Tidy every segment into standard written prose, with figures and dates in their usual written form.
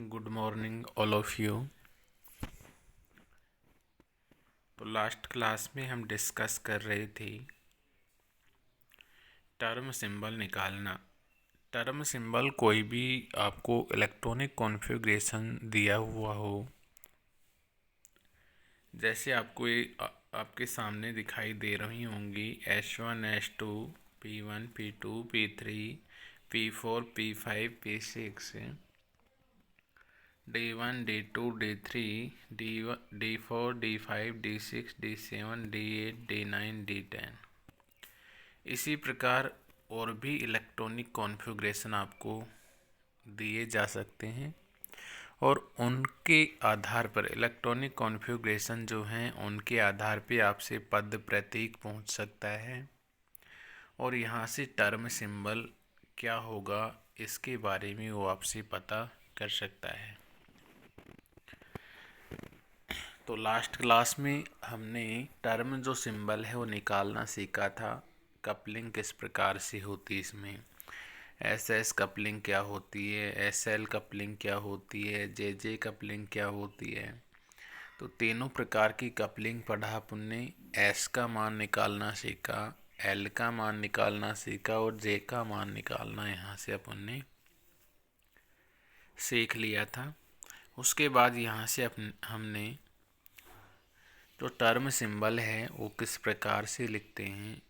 Good morning all of you. तो last class में हम डिस्कस कर रहे थे टर्म सिंबल निकालना। टर्म सिंबल कोई भी आपको इलेक्ट्रॉनिक कॉन्फ़िगरेशन दिया हुआ हो, जैसे आपको ये आपके सामने दिखाई दे रही होंगी H1 H2 P1 P2 P3 P4 P5 P6 D1 D2 D3 D4 D5 D6 D7 D8 D9 D10। इसी प्रकार और भी इलेक्ट्रॉनिक कॉन्फ़िगरेशन आपको दिए जा सकते हैं और उनके आधार पर इलेक्ट्रॉनिक कॉन्फ़िगरेशन जो हैं उनके आधार पे आपसे पद प्रतीक पहुंच सकता है और यहाँ से टर्म सिंबल क्या होगा इसके बारे में वो आपसे पता कर सकता है। तो लास्ट क्लास में हमने टर्म जो सिंबल है वो निकालना सीखा था। कपलिंग किस प्रकार से होती है, इसमें एस एस कपलिंग क्या होती है, एस एल कपलिंग क्या होती है, जे जे कपलिंग क्या होती है। तो तीनों प्रकार की कपलिंग पढ़ा अपन ने। एस का मान निकालना सीखा, एल का मान निकालना सीखा और जे का मान निकालना यहाँ से अपन ने सीख लिया था। उसके बाद यहाँ से हमने जो टर्म सिंबल है वो किस प्रकार से लिखते हैं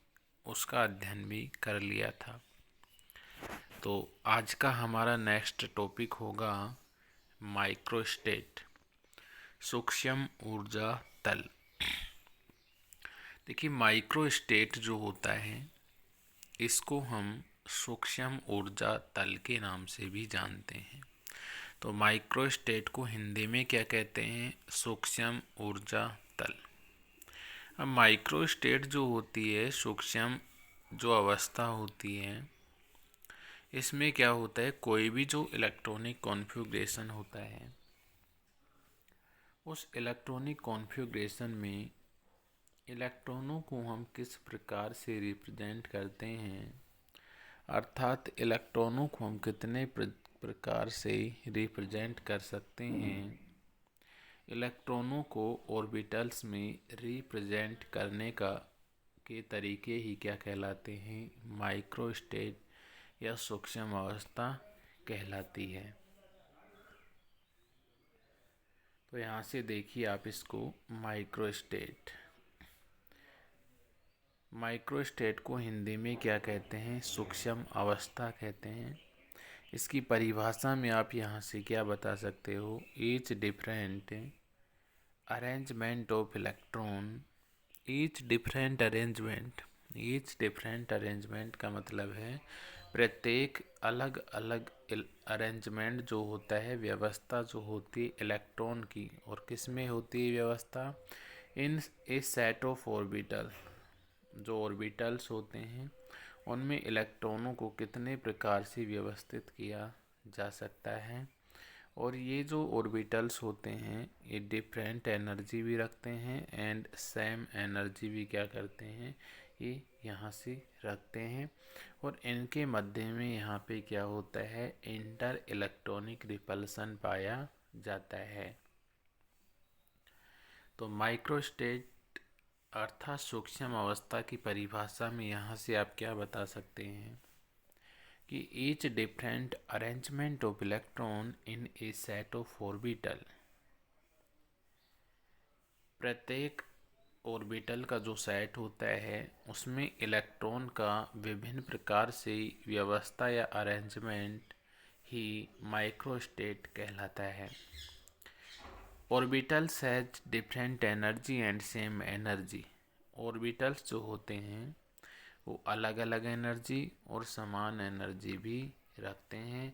उसका अध्ययन भी कर लिया था। तो आज का हमारा नेक्स्ट टॉपिक होगा माइक्रोस्टेट, सूक्ष्म ऊर्जा तल। देखिए, माइक्रोस्टेट जो होता है इसको हम सूक्ष्म ऊर्जा तल के नाम से भी जानते हैं। तो माइक्रोस्टेट को हिंदी में क्या कहते हैं? सूक्ष्म ऊर्जा तल। अब माइक्रोस्टेट जो होती है, सूक्ष्म जो अवस्था होती है, इसमें क्या होता है, कोई भी जो इलेक्ट्रॉनिक कॉन्फ़िगरेशन होता है उस इलेक्ट्रॉनिक कॉन्फ़िगरेशन में इलेक्ट्रॉनों को हम किस प्रकार से रिप्रेजेंट करते हैं, अर्थात इलेक्ट्रॉनों को हम कितने प्रकार से रिप्रेजेंट कर सकते हैं। इलेक्ट्रॉनों को ऑर्बिटल्स में रिप्रेजेंट करने के तरीके ही क्या कहलाते हैं? माइक्रोस्टेट या सूक्ष्म अवस्था कहलाती है। तो यहाँ से देखिए आप इसको, माइक्रोस्टेट को हिंदी में क्या कहते हैं? सूक्ष्म अवस्था कहते हैं। इसकी परिभाषा में आप यहाँ से क्या बता सकते हो? Each different arrangement of electron, each different arrangement का मतलब है प्रत्येक अलग अलग अरेंजमेंट जो होता है, व्यवस्था जो होती है इलेक्ट्रॉन की, और किस में होती है व्यवस्था? इन ए सेट ऑफ ऑर्बिटल, जो ऑर्बिटल्स होते हैं उनमें इलेक्ट्रॉनों को कितने प्रकार से व्यवस्थित किया जा सकता है। और ये जो ऑर्बिटल्स होते हैं ये डिफरेंट एनर्जी भी रखते हैं एंड सेम एनर्जी भी क्या करते हैं, ये यहाँ से रखते हैं। और इनके मध्य में यहाँ पे क्या होता है, इंटर इलेक्ट्रॉनिक रिपल्सन पाया जाता है। तो माइक्रोस्टेट अर्थात सूक्ष्म अवस्था की परिभाषा में यहाँ से आप क्या बता सकते हैं कि each different arrangement of electron in A set of orbital, प्रत्येक ऑर्बिटल का जो सेट होता है उसमें इलेक्ट्रॉन का विभिन्न प्रकार से व्यवस्था या अरेंजमेंट ही माइक्रोस्टेट कहलाता है। Orbitals has different energy and same energy, orbitals जो होते हैं वो अलग अलग एनर्जी और समान एनर्जी भी रखते हैं।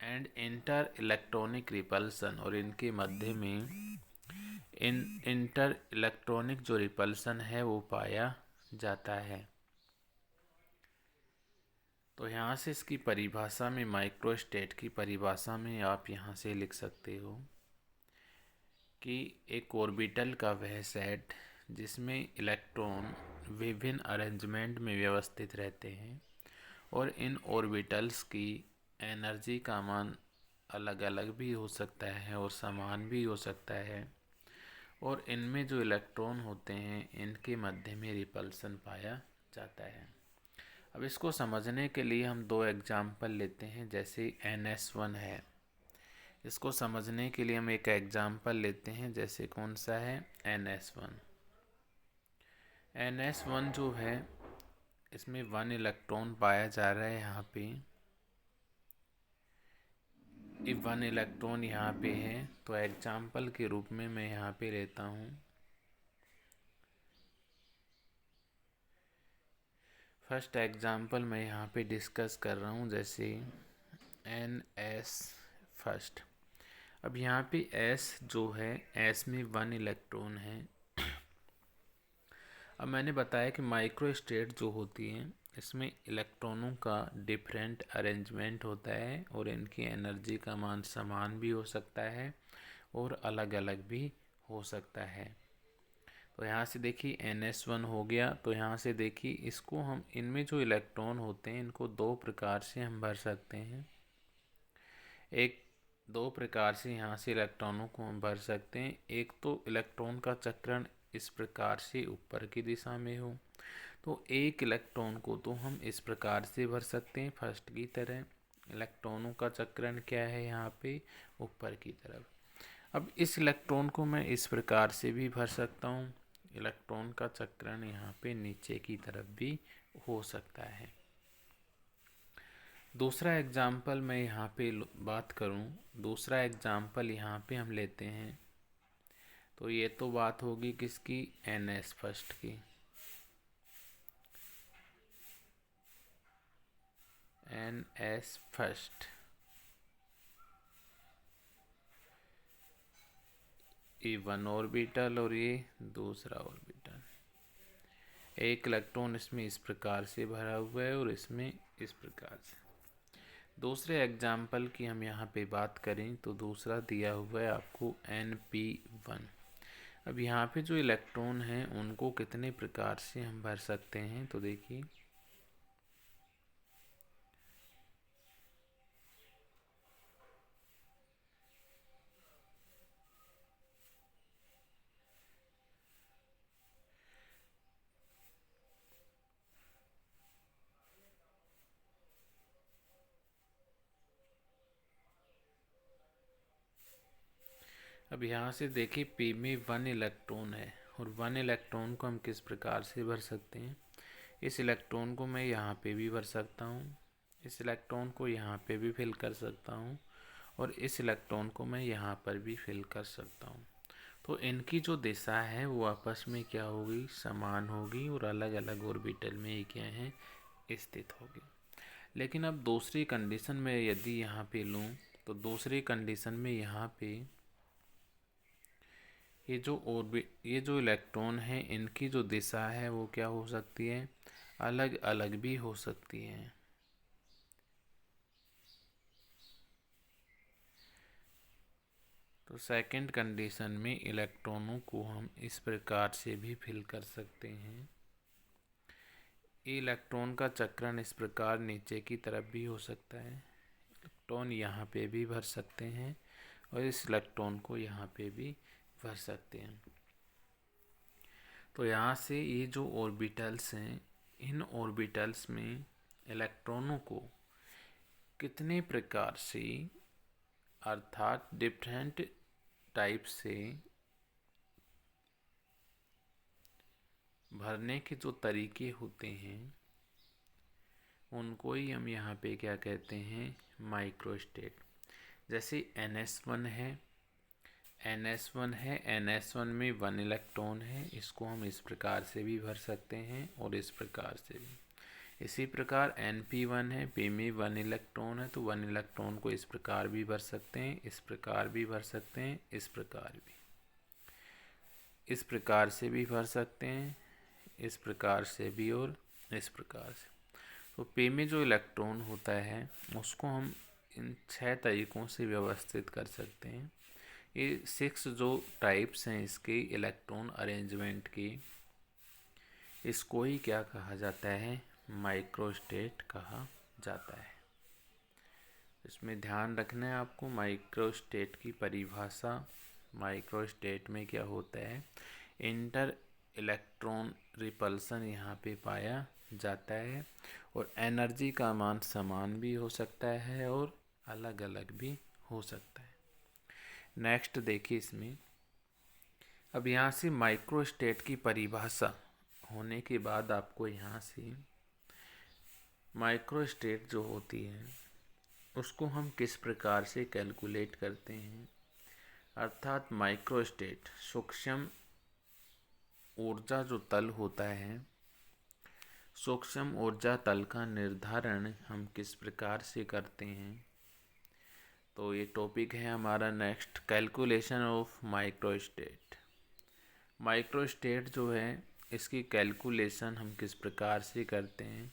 एंड इंटर इलेक्ट्रॉनिक रिपल्सन, और इनके मध्य में इंटर इलेक्ट्रॉनिक जो रिपल्सन है वो पाया जाता है। तो यहाँ से इसकी परिभाषा में, माइक्रोस्टेट की परिभाषा में आप यहाँ से लिख सकते हो कि एक ऑर्बिटल का वह सेट जिसमें इलेक्ट्रॉन विभिन्न अरेंजमेंट में व्यवस्थित रहते हैं और इन ऑर्बिटल्स की एनर्जी का मान अलग अलग भी हो सकता है और समान भी हो सकता है, और इनमें जो इलेक्ट्रॉन होते हैं इनके मध्य में रिपल्सन पाया जाता है। अब इसको समझने के लिए हम दो एग्जाम्पल लेते हैं। जैसे NS1 है, इसको समझने के लिए हम एक एग्जाम्पल लेते हैं। जैसे कौन सा है? NS1। NS1 जो है इसमें 1 इलेक्ट्रॉन पाया जा रहा है। यहाँ पे 1 इलेक्ट्रॉन यहाँ पे है, तो एग्जाम्पल के रूप में मैं यहाँ पे लेता हूँ। फर्स्ट एग्जाम्पल मैं यहाँ पे डिस्कस कर रहा हूँ। जैसे NS फर्स्ट। अब यहाँ पे S जो है, S में 1 इलेक्ट्रॉन है। अब मैंने बताया कि माइक्रो स्टेट जो होती है इसमें इलेक्ट्रॉनों का डिफरेंट अरेंजमेंट होता है और इनकी एनर्जी का मान समान भी हो सकता है और अलग अलग भी हो सकता है। तो यहाँ से देखिए NS1 हो गया। तो यहाँ से देखिए इसको हम, इनमें जो इलेक्ट्रॉन होते हैं इनको दो प्रकार से हम भर सकते हैं। एक, दो प्रकार से यहाँ से इलेक्ट्रॉनों को हम भर सकते हैं। एक तो इलेक्ट्रॉन का चक्रण इस प्रकार से ऊपर की दिशा में हो, तो एक इलेक्ट्रॉन को तो हम इस प्रकार से भर सकते हैं फर्स्ट की तरह। इलेक्ट्रॉनों का चक्रण क्या है यहाँ पे? ऊपर की तरफ। अब इस इलेक्ट्रॉन को मैं इस प्रकार से भी भर सकता हूँ। इलेक्ट्रॉन का चक्रण यहाँ पे नीचे की तरफ भी हो सकता है। दूसरा एग्जाम्पल मैं यहाँ पे बात करूँ, दूसरा एग्जाम्पल यहाँ पे हम लेते हैं। तो ये तो बात होगी किसकी? NS फर्स्ट की। NS फर्स्ट, ये 1 ऑर्बिटल और ये दूसरा ऑर्बिटल। एक इलेक्ट्रॉन इसमें इस प्रकार से भरा हुआ है और इसमें इस प्रकार से। दूसरे एग्जाम्पल की हम यहाँ पे बात करें तो दूसरा दिया हुआ है आपको NP1। अब यहाँ पे जो इलेक्ट्रॉन हैं उनको कितने प्रकार से हम भर सकते हैं? तो देखिए अब यहाँ से देखिए P में 1 इलेक्ट्रॉन है और 1 इलेक्ट्रॉन को हम किस प्रकार से भर सकते हैं? इस इलेक्ट्रॉन को मैं यहाँ पे भी भर सकता हूँ, इस इलेक्ट्रॉन को यहाँ पे भी फिल कर सकता हूँ और इस इलेक्ट्रॉन को मैं यहाँ पर भी फिल कर सकता हूँ। तो इनकी जो दिशा है वो आपस में क्या होगी? समान होगी और अलग अलग ऑर्बिटल में ये क्या है? स्थित होगी। लेकिन अब दूसरी कंडीशन में यदि यहाँ पे लूँ तो दूसरी कंडीशन में यहाँ पे ये जो इलेक्ट्रॉन है इनकी जो दिशा है वो क्या हो सकती है? अलग अलग भी हो सकती है। तो सेकंड कंडीशन में इलेक्ट्रॉनों को हम इस प्रकार से भी फिल कर सकते हैं। इलेक्ट्रॉन का चक्रण इस प्रकार नीचे की तरफ भी हो सकता है। इलेक्ट्रॉन यहाँ पे भी भर सकते हैं और इस इलेक्ट्रॉन को यहाँ पे भी भर सकते हैं। तो यहाँ से ये जो ऑर्बिटल्स हैं, इन ऑर्बिटल्स में इलेक्ट्रॉनों को कितने प्रकार से, अर्थात डिफरेंट टाइप से भरने के जो तरीके होते हैं उनको ही हम यहाँ पे क्या कहते हैं? माइक्रोस्टेट। जैसे NS1 है, NS1 में 1 इलेक्ट्रॉन है, इसको हम इस प्रकार से भी भर सकते हैं और इस प्रकार से भी। इसी प्रकार NP1 है, P में 1 इलेक्ट्रॉन है, तो 1 इलेक्ट्रॉन को इस प्रकार भी भर सकते हैं, इस प्रकार भी भर सकते हैं, इस प्रकार भी, इस प्रकार से भी भर सकते हैं, इस प्रकार से भी और इस प्रकार से। तो P में जो इलेक्ट्रॉन होता है उसको हम इन 6 तरीक़ों से व्यवस्थित कर सकते हैं। ये 6 जो टाइप्स हैं इसके इलेक्ट्रॉन अरेंजमेंट की, इसको ही क्या कहा जाता है? माइक्रोस्टेट कहा जाता है। इसमें ध्यान रखना है आपको माइक्रोस्टेट की परिभाषा। माइक्रोस्टेट में क्या होता है, इंटर इलेक्ट्रॉन रिपल्सन यहाँ पे पाया जाता है और एनर्जी का मान समान भी हो सकता है और अलग अलग भी हो सकता है। नेक्स्ट देखिए इसमें, अब यहाँ से माइक्रोस्टेट की परिभाषा होने के बाद आपको यहाँ से माइक्रोस्टेट जो होती है उसको हम किस प्रकार से कैलकुलेट करते हैं, अर्थात माइक्रोस्टेट सूक्ष्म ऊर्जा जो तल होता है, सूक्ष्म ऊर्जा तल का निर्धारण हम किस प्रकार से करते हैं। तो ये टॉपिक है हमारा next, calculation of microstate. Microstate जो है इसकी कैलकुलेशन हम किस प्रकार से करते हैं,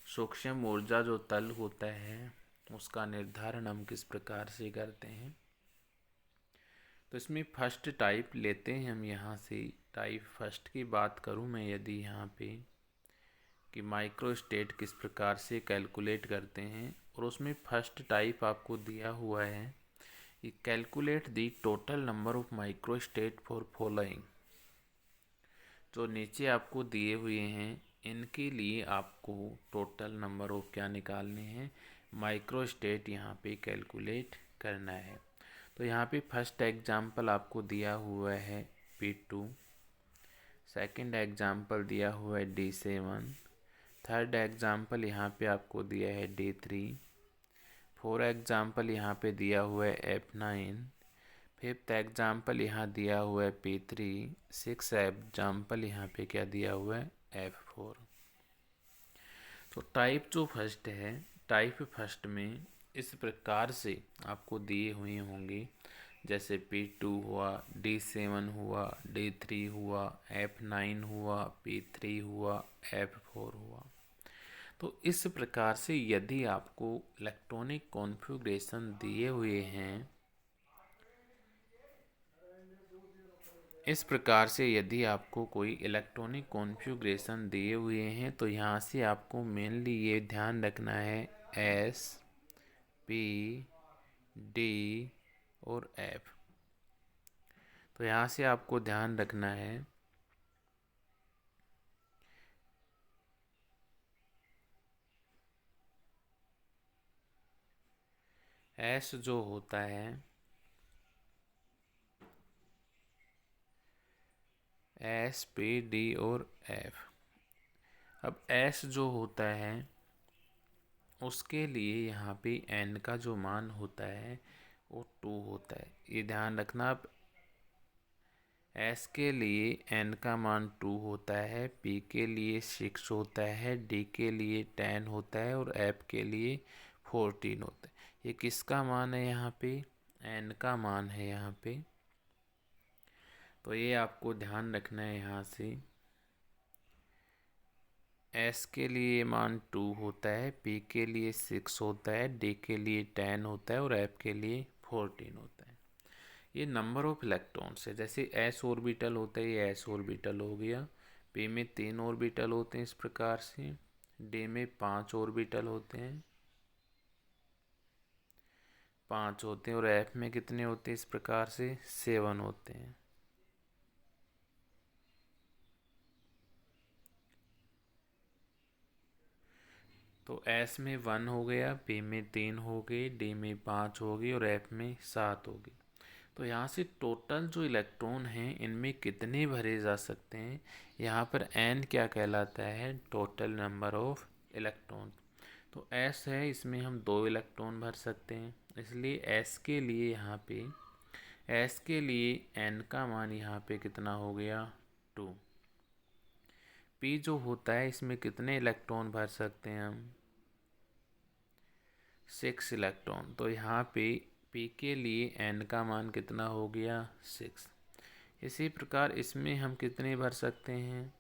सूक्ष्म ऊर्जा जो तल होता है उसका निर्धारण हम किस प्रकार से करते हैं। तो इसमें फर्स्ट टाइप लेते हैं हम यहाँ से। टाइप फर्स्ट की बात करूँ मैं यदि यहाँ पे कि माइक्रोस्टेट किस प्रकार से कैलकुलेट करते हैं, और उसमें फर्स्ट टाइप आपको दिया हुआ है कि calculate the total number of microstate for following. जो नीचे आपको दिए हुए हैं इनके लिए आपको टोटल नंबर ऑफ क्या निकालने हैं, माइक्रोस्टेट यहाँ पे कैलकुलेट करना है। तो यहाँ पे फर्स्ट एग्जाम्पल आपको दिया हुआ है P2, सेकंड एग्जाम्पल दिया हुआ है D7, थर्ड एग्जाम्पल यहाँ पे आपको दिया है D3, फोर एग्जाम्पल यहाँ पे दिया हुआ है F9, फिफ्थ एग्जाम्पल यहाँ दिया हुआ है P3, सिक्स एग्जाम्पल यहाँ पे क्या दिया हुआ है F4। तो टाइप जो फर्स्ट है, टाइप फर्स्ट में इस प्रकार से आपको दिए हुए होंगे, जैसे P2 हुआ, D7 हुआ, D3 हुआ, F9 हुआ, P3 हुआ, F4 हुआ। तो इस प्रकार से यदि आपको इलेक्ट्रॉनिक कॉन्फ़िगरेशन दिए हुए हैं, इस प्रकार से यदि आपको कोई इलेक्ट्रॉनिक कॉन्फ़िगरेशन दिए हुए हैं तो यहाँ से आपको मेनली ये ध्यान रखना है S, P, D और F। तो यहाँ से आपको ध्यान रखना है S जो होता है, S, P, D और F। अब S जो होता है उसके लिए यहाँ पे N का जो मान होता है वो 2 होता है, ये ध्यान रखना। अब S के लिए N का मान 2 होता है, P के लिए 6 होता है, D के लिए 10 होता है और F के लिए 14 होता है। ये किसका मान है यहाँ पे, N का मान है यहाँ पे। तो ये आपको ध्यान रखना है यहाँ से, S के लिए मान 2 होता है, P के लिए 6 होता है, D के लिए 10 होता है और F के लिए 14 होता है। ये नंबर ऑफ इलेक्ट्रॉन्स है। जैसे S ऑर्बिटल होता है, ये S ऑर्बिटल हो गया, P में 3 ऑर्बिटल होते हैं इस प्रकार से, D में 5 ऑर्बिटल होते हैं, 5 होते हैं, और F में कितने होते हैं इस प्रकार से 7 होते हैं। तो S में 1 हो गया, P में 3 हो गई, D में 5 हो गई और F में 7 हो गई। तो यहाँ से टोटल जो इलेक्ट्रॉन हैं इनमें कितने भरे जा सकते हैं, यहाँ पर N क्या कहलाता है, टोटल नंबर ऑफ इलेक्ट्रॉन। तो S है, इसमें हम 2 इलेक्ट्रॉन भर सकते हैं, इसलिए S के लिए यहाँ पे S के लिए N का मान यहाँ पे कितना हो गया 2। P जो होता है इसमें कितने इलेक्ट्रॉन भर सकते हैं हम, 6 इलेक्ट्रॉन। तो यहाँ पे P के लिए N का मान कितना हो गया 6। इसी प्रकार इसमें हम कितने भर सकते हैं,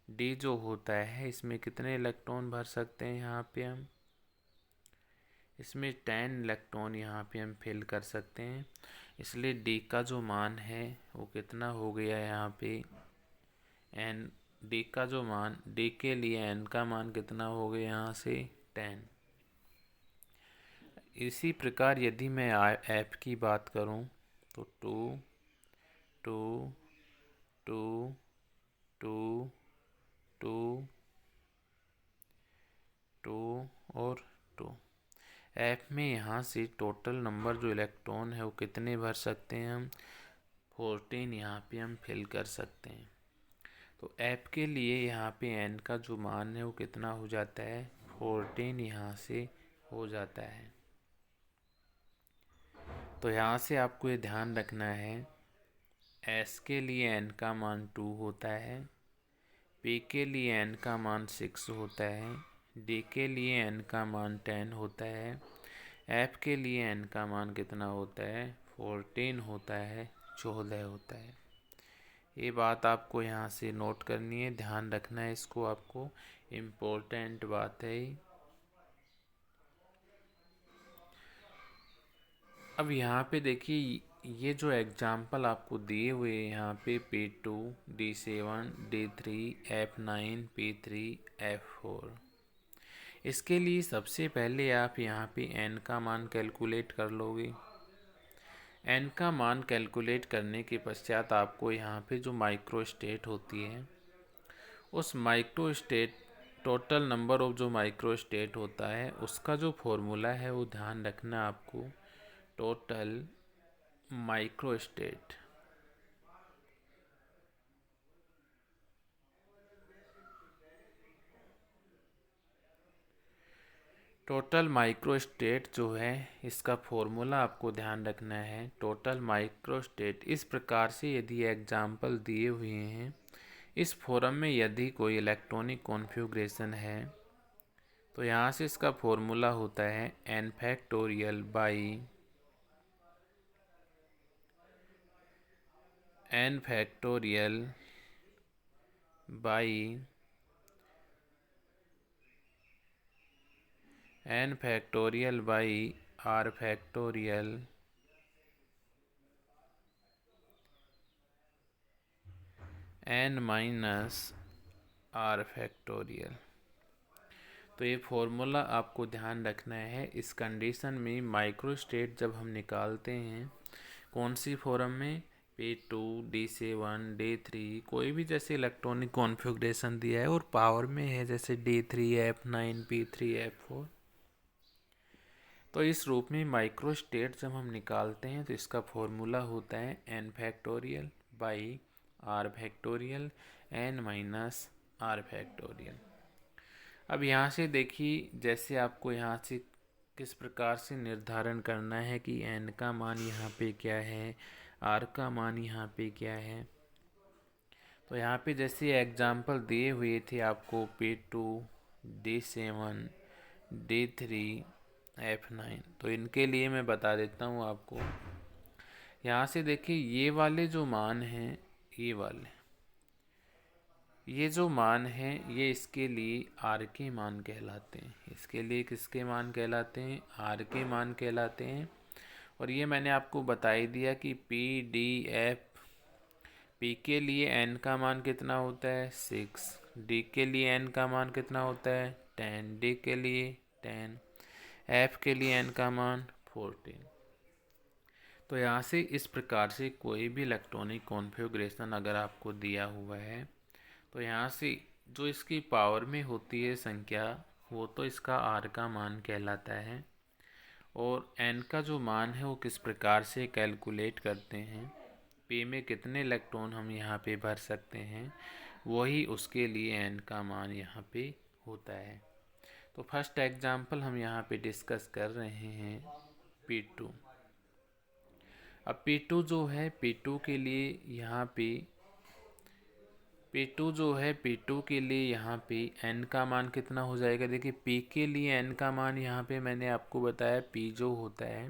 D जो होता है इसमें कितने इलेक्ट्रॉन भर सकते हैं, यहाँ पे हम इसमें 10 इलेक्ट्रॉन यहाँ पे हम फिल कर सकते हैं। इसलिए D का जो मान है वो कितना हो गया यहाँ पे N, D का जो मान, D के लिए N का मान कितना हो गया यहाँ से 10। इसी प्रकार यदि मैं ऐप की बात करूं तो 2 2 2 2 2 2 और 2। ऐप में यहाँ से टोटल नंबर जो इलेक्ट्रॉन है वो कितने भर सकते हैं हम? 14 यहाँ पे हम फिल कर सकते हैं। तो ऐप के लिए यहाँ पे n का जो मान है वो कितना हो जाता है? 14 यहाँ से हो जाता है। तो यहाँ से आपको ये ध्यान रखना है, S के लिए n का मान 2 होता है, P के लिए n का मान 6 होता है, D के लिए n का मान 10 होता है, F के लिए n का मान कितना होता है? 14 होता है, 14 होता है। ये बात आपको यहाँ से नोट करनी है, ध्यान रखना है इसको, आपको इम्पोर्टेंट बात है। अब यहाँ पे देखिए, ये जो एग्जाम्पल आपको दिए हुए यहाँ पे P2, D7, D3, F9, P3, F4, इसके लिए सबसे पहले आप यहाँ पे n का मान कैलकुलेट कर लोगे। n का मान कैलकुलेट करने के पश्चात आपको यहाँ पे जो माइक्रो स्टेट होती है, उस micro state, total number of जो माइक्रो स्टेट होता है उसका जो फॉर्मूला है वो ध्यान रखना आपको। Total micro state, total micro state जो है इसका फॉर्मूला आपको ध्यान रखना है। टोटल माइक्रो स्टेट इस प्रकार से, यदि एग्जाम्पल दिए हुए हैं इस फोरम में, यदि कोई इलेक्ट्रॉनिक कॉन्फ़िगरेशन है तो यहाँ से इसका फॉर्मूला होता है n factorial by n factorial by n factorial by r factorial n minus r factorial. तो ये फॉर्मूला आपको ध्यान रखना है। इस कंडीशन में माइक्रो स्टेट जब हम निकालते हैं, कौन सी फॉर्म में? P2, D7, D3, कोई भी जैसे इलेक्ट्रॉनिक कॉन्फ़िगरेशन दिया है और पावर में है, जैसे D3, F9, P3, F4, तो इस रूप में माइक्रो स्टेट जब हम निकालते हैं तो इसका फॉर्मूला होता है n factorial by r factorial n minus r factorial. अब यहाँ से देखिए, जैसे आपको यहाँ से किस प्रकार से निर्धारण करना है कि n का मान यहाँ पे क्या है, r का मान यहाँ पे क्या है। तो यहाँ पे जैसे एग्जाम्पल दिए हुए थे आपको P2, D7, D3, F9, तो इनके लिए मैं बता देता हूँ आपको। यहाँ से देखिए, ये वाले जो मान हैं, ये वाले, ये जो मान हैं ये इसके लिए आर के मान कहलाते हैं। इसके लिए किसके मान कहलाते हैं? आर के मान कहलाते हैं। और ये मैंने आपको बता ही दिया कि पी डी एफ, पी के लिए एन का मान कितना होता है? 6, डी के लिए एन का मान कितना होता है? 10, डी के लिए 10, एफ के लिए एन का मान 14। तो यहाँ से इस प्रकार से कोई भी इलेक्ट्रॉनिक कॉन्फ़िगरेशन अगर आपको दिया हुआ है तो यहाँ से जो इसकी पावर में होती है संख्या, वो तो इसका आर का मान कहलाता है। और एन का जो मान है वो किस प्रकार से कैलकुलेट करते हैं, पी में कितने इलेक्ट्रॉन हम यहाँ पे भर सकते हैं, वही उसके लिए एन का मान यहाँ पे होता है। तो फर्स्ट एग्जांपल हम यहाँ पे डिस्कस कर रहे हैं P2। अब P2 जो है, P2 के लिए यहाँ पे P2 जो है, P2 के लिए यहाँ पे n का मान कितना हो जाएगा? देखिए, P के लिए n का मान यहाँ पे मैंने आपको बताया, P जो होता है,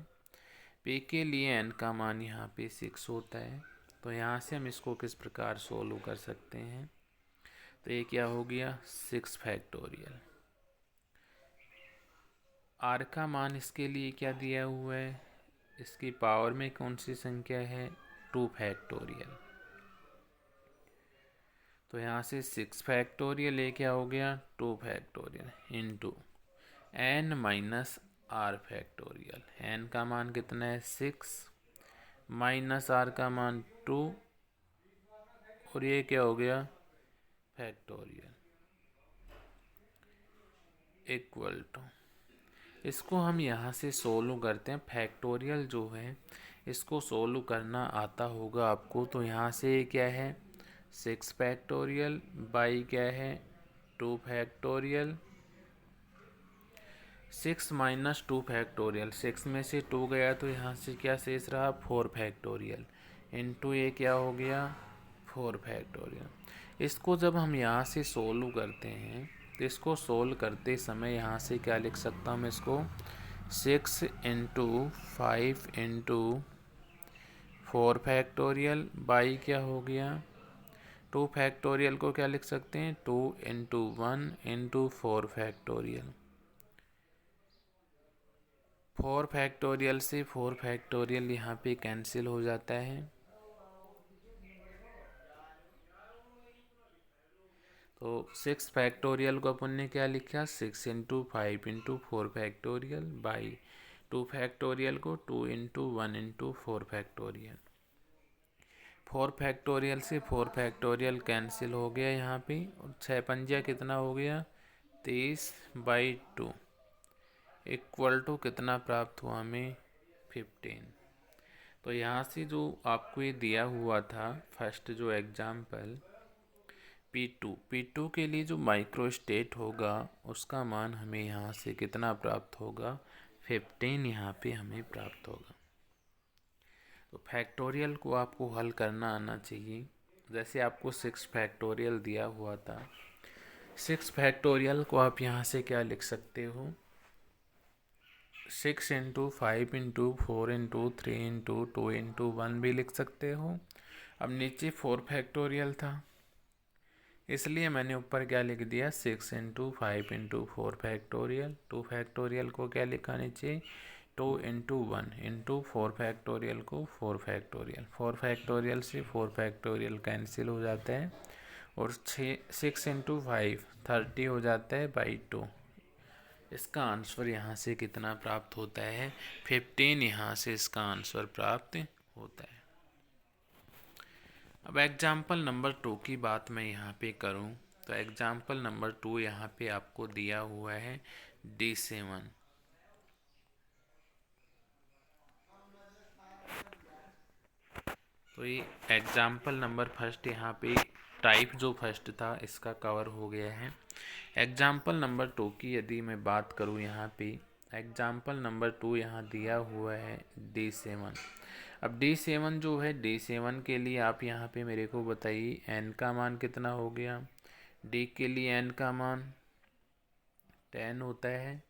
P के लिए n का मान यहाँ पे 6 होता है। तो यहाँ से हम इसको किस प्रकार सोल्व कर सकते हैं? तो ये क्या हो गया? 6 फैक्टोरियल। R का मान इसके लिए क्या दिया हुआ है? इसकी पावर में कौन सी संख्या है? 2 फैक्टोरियल। तो यहाँ से 6 फैक्टोरियल, ये क्या हो गया? 2 factorial into n minus r factorial. N का मान कितना है 6 माइनस आर का मान 2 और ये क्या हो गया फैक्टोरियल इक्वल टू। इसको हम यहाँ से सोल्व करते हैं। फैक्टोरियल जो है इसको सोल्व करना आता होगा आपको। तो यहाँ से क्या है 6 फैक्टोरियल बाई क्या है 2 फैक्टोरियल। 6 माइनस 2 फैक्टोरियल, 6 में से 2 गया तो यहाँ से क्या शेष रहा 4 फैक्टोरियल इनटू ये क्या हो गया 4 फैक्टोरियल। इसको जब हम यहाँ से सोल्व करते हैं तो इसको सोल्व करते समय यहाँ से क्या लिख सकता हूँ मैं इसको 6 इंटू 5 इंटू 4 फैक्टोरियल बाई क्या हो गया 2 फैक्टोरियल को क्या लिख सकते हैं 2 इंटू 1 इंटू 4 फैक्टोरियल। 4 फैक्टोरियल से 4 फैक्टोरियल यहाँ पे कैंसिल हो जाता है। तो 6 फैक्टोरियल को अपन ने क्या लिखा 6 into 5 into 4 factorial by 2 factorial को 2 इंटू 1 इंटू 4 फैक्टोरियल। 4 फैक्टोरियल से 4 फैक्टोरियल कैंसिल हो गया यहाँ पे और 6 पंजा कितना हो गया 30/2 इक्वल टू कितना प्राप्त हुआ हमें 15। तो यहाँ से जो आपको ये दिया हुआ था फर्स्ट जो एग्जाम्पल P2 के लिए जो माइक्रो स्टेट होगा उसका मान हमें यहाँ से कितना प्राप्त होगा 15 यहाँ पे हमें प्राप्त होगा। तो फैक्टोरियल को आपको हल करना आना चाहिए। जैसे आपको 6 फैक्टोरियल दिया हुआ था 6 फैक्टोरियल को आप यहाँ से क्या लिख सकते हो 6 into 5 into 4 into 3 into 2 into 1 भी लिख सकते हो। अब नीचे 4 फैक्टोरियल था इसलिए मैंने ऊपर क्या लिख दिया 6 इंटू 5 इंटू 4 फैक्टोरियल। 2 फैक्टोरियल को क्या लिखा नीचे 2 इंटू 1 इंटू 4 फैक्टोरियल को 4 फैक्टोरियल। 4 फैक्टोरियल से 4 फैक्टोरियल कैंसिल हो जाता है और 6 इंटू 5 30 हो जाता है बाई 2। इसका आंसर यहाँ से कितना प्राप्त होता है 15 यहाँ से इसका आंसर प्राप्त होता है। अब एग्जाम्पल नंबर 2 की बात मैं यहाँ पे करूँ तो एग्जाम्पल नंबर 2 यहाँ पे आपको दिया हुआ है D7। तो ये एग्जाम्पल नंबर फर्स्ट यहाँ पे टाइप जो फर्स्ट था इसका कवर हो गया है। एग्जाम्पल नंबर 2 की यदि मैं बात करूँ यहाँ पे एग्जाम्पल नंबर 2 यहाँ दिया हुआ है D7। अब D7 जो है D7 के लिए आप यहाँ पे मेरे को बताइए n का मान कितना हो गया। D के लिए n का मान 10 होता है।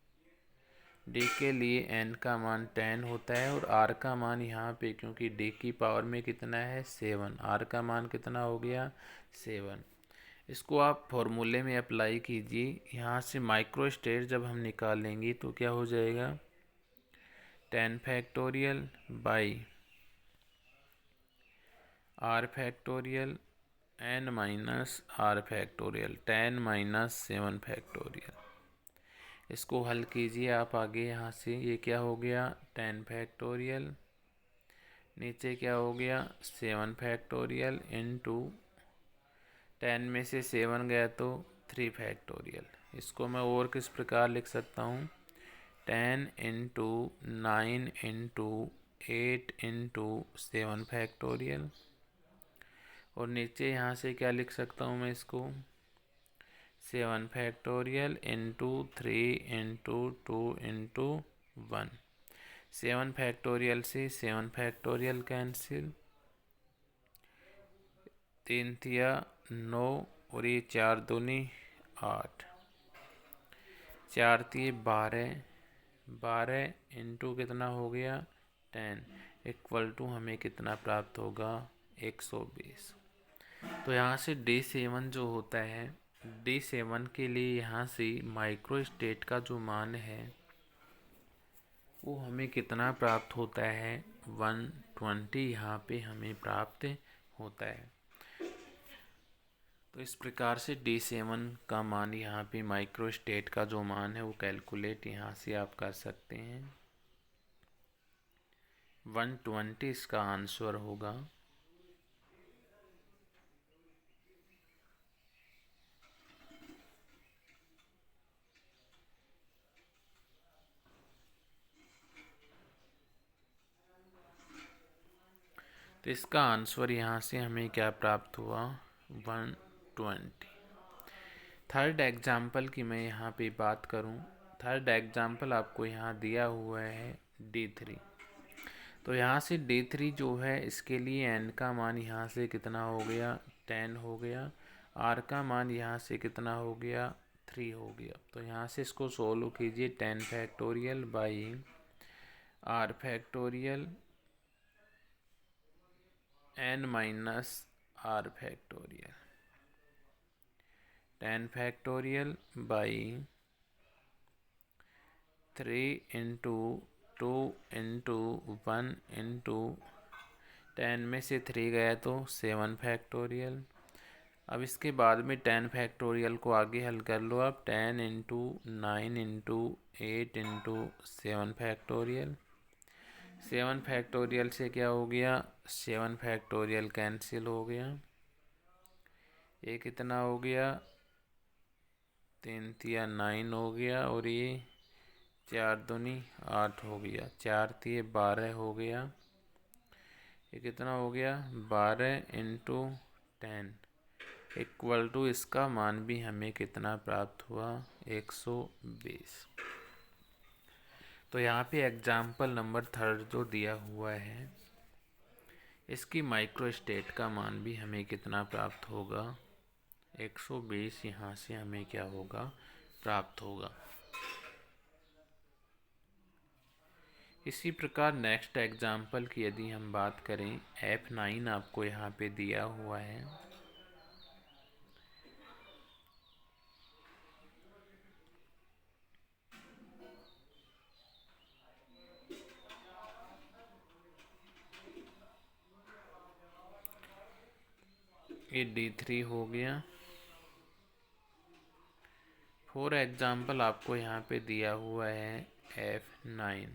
D के लिए n का मान 10 होता है और r का मान यहाँ पे क्योंकि D की पावर में कितना है 7 r का मान कितना हो गया 7। इसको आप फॉर्मूले में अप्लाई कीजिए। यहाँ से माइक्रो स्टेट जब हम निकालेंगे तो क्या हो जाएगा 10 factorial by r factorial n minus r factorial 10 minus 7 factorial. इसको हल कीजिए आप आगे। यहाँ से ये क्या हो गया 10 फैक्टोरियल नीचे क्या हो गया 7 फैक्टोरियल इंटू 10 में से 7 गया तो 3 फैक्टोरियल। इसको मैं और किस प्रकार लिख सकता हूँ 10 इंटू 9 इंटू 8 इंटू 7 फैक्टोरियल और नीचे यहाँ से क्या लिख सकता हूँ मैं इसको 7 factorial into 3 into 2 into 1। 7 factorial से 7 फैक्टोरियल कैंसिल 3 तिया 9 और ये 4 दूनी 8 4 तिये 12 इंटू कितना हो गया 10 इक्वल टू हमें कितना प्राप्त होगा 120। तो यहाँ से D7 जो होता है D7 के लिए यहाँ से माइक्रो स्टेट का जो मान है वो हमें कितना प्राप्त होता है 120 यहाँ पे हमें प्राप्त होता है। तो इस प्रकार से D7 का मान यहाँ पे माइक्रोस्टेट का जो मान है वो कैलकुलेट यहाँ से आप कर सकते हैं। 120 इसका आंसर होगा। तो इसका आंसर यहाँ से हमें क्या प्राप्त हुआ, 120। थर्ड एग्जाम्पल की मैं यहाँ पे बात करूँ, थर्ड एग्जाम्पल आपको यहाँ दिया हुआ है D3। तो यहाँ से D3 जो है इसके लिए n का मान यहाँ से कितना हो गया, 10 हो गया। r का मान यहाँ से कितना हो गया, 3 हो गया। तो यहाँ से इसको सोल्व कीजिए, 10 factorial by r factorial n minus r factorial, 10 factorial by 3 into 2 into 1 into 10 में से 3 गया तो 7 फैक्टोरियल। अब इसके बाद में 10 फैक्टोरियल को आगे हल कर लो आप, 10 into 9 into 8 into 7 factorial. 7 factorial से क्या हो गया, 7 फैक्टोरियल कैंसिल हो गया। ये कितना हो गया, 3 तिया 9 हो गया, और ये 4 दूनी 8 हो गया, 4 तिये 12 हो गया। ये कितना हो गया, 12 इंटू 10 इक्वल टू, इसका मान भी हमें कितना प्राप्त हुआ, 120। तो यहाँ पे एग्जाम्पल नंबर थर्ड जो दिया हुआ है इसकी माइक्रोस्टेट का मान भी हमें कितना प्राप्त होगा, 120 यहाँ से हमें क्या होगा, प्राप्त होगा। इसी प्रकार नेक्स्ट एग्जाम्पल की यदि हम बात करें, F9 आपको यहाँ पे दिया हुआ है। ये D3 हो गया। फॉर एग्जाम्पल आपको यहाँ पे दिया हुआ है F9।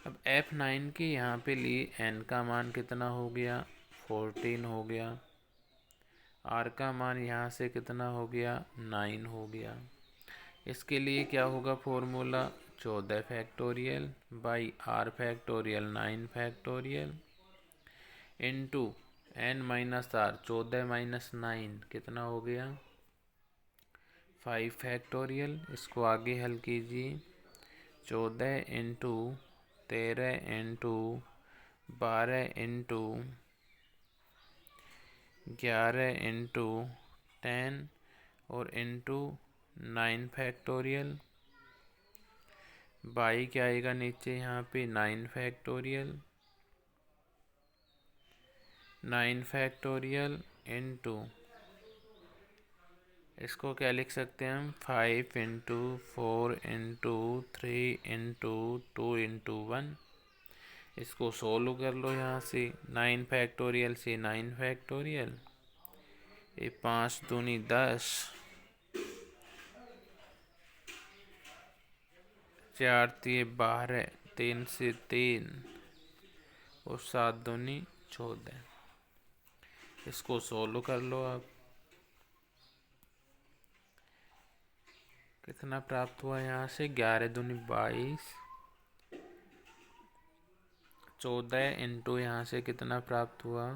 अब F9 के यहाँ पे लिए n का मान कितना हो गया, 14 हो गया। r का मान यहाँ से कितना हो गया, 9 हो गया। इसके लिए क्या होगा formula, 14 factorial by r factorial 9 factorial into n minus r, 14 minus 9 कितना हो गया, 5 फैक्टोरियल। इसको आगे हल कीजिए, 14 इंटू 13 इंटू 12 इंटू 11 इंटू 10 और इंटू 9 फैक्टोरियल बाई क्या आएगा नीचे यहाँ पे, 9 फैक्टोरियल, 9 फैक्टोरियल इंटू, इसको क्या लिख सकते हैं हम, 5 इंटू 4 इंटू 3 इंटू 2 इंटू 1। इसको सोल्व कर लो यहाँ से, 9 फैक्टोरियल से 9 फैक्टोरियल, ये 5 दूनी 10, 4 तिये 12, 3 से 3 और 7 दूनी 14। इसको सोल्व कर लो आप, कितना प्राप्त हुआ यहाँ से, 11 दूनी 22, 14 इंटू यहाँ से कितना प्राप्त हुआ,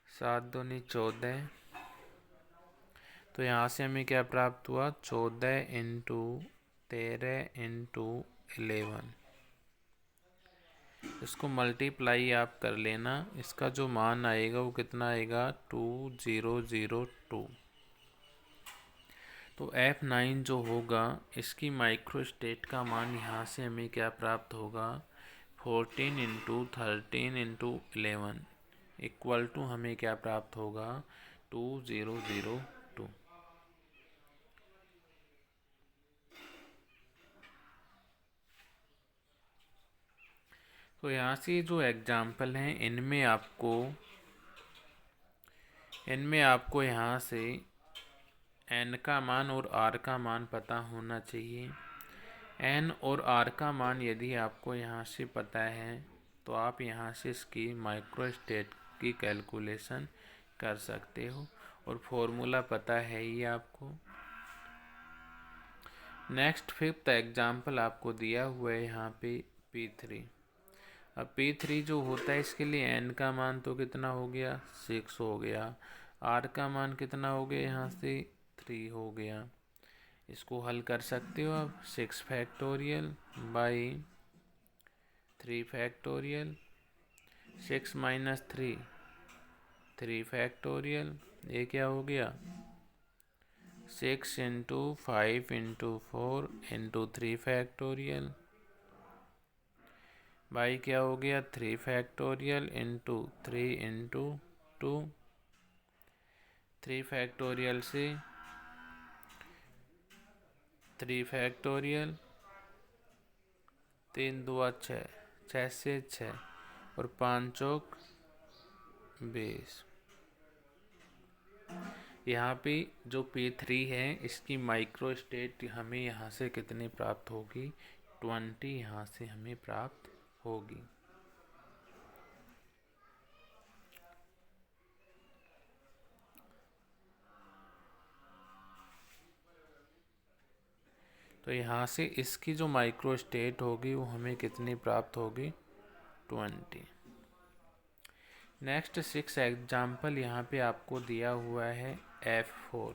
7 दूनी 14। तो यहाँ से हमें क्या प्राप्त हुआ, 14 इंटू 13 इंटू 11। इसको मल्टीप्लाई आप कर लेना, इसका जो मान आएगा वो कितना आएगा, 2002। तो F9 जो होगा इसकी माइक्रोस्टेट का मान यहाँ से हमें क्या प्राप्त होगा, 14 इंटू 13 इंटू 11 इक्वल टू हमें क्या प्राप्त होगा, 2002। तो यहाँ से जो एग्जाम्पल हैं इनमें आपको यहाँ से n का मान और r का मान पता होना चाहिए। n और r का मान यदि आपको यहाँ से पता है तो आप यहाँ से इसकी माइक्रोस्टेट की कैलकुलेशन कर सकते हो और फॉर्मूला पता है ही आपको। नेक्स्ट फिफ्थ एग्जाम्पल आपको दिया हुआ है यहाँ पे P3। अब P3 जो होता है इसके लिए n का मान तो कितना हो गया 6 हो गया, r का मान कितना हो गया यहाँ से 3 हो गया। इसको हल कर सकते हो आप 6 factorial by 3 factorial, 6 minus 3 factorial, ये क्या हो गया 6 into 5 into 4 into 3 factorial by क्या हो गया 3 फैक्टोरियल इंटू 3 इंटू 2, 3 फैक्टोरियल से 3 फैक्टोरियल, 3 दूआ 6, 6 से 6 और 5 चौक 20। यहाँ पे जो P3 है इसकी माइक्रो स्टेट हमें यहाँ से कितनी प्राप्त होगी 20 यहाँ से हमें प्राप्त होगी। तो यहाँ से इसकी जो माइक्रो स्टेट होगी वो हमें कितनी प्राप्त होगी 20। नेक्स्ट 6 एग्जाम्पल यहाँ पे आपको दिया हुआ है F4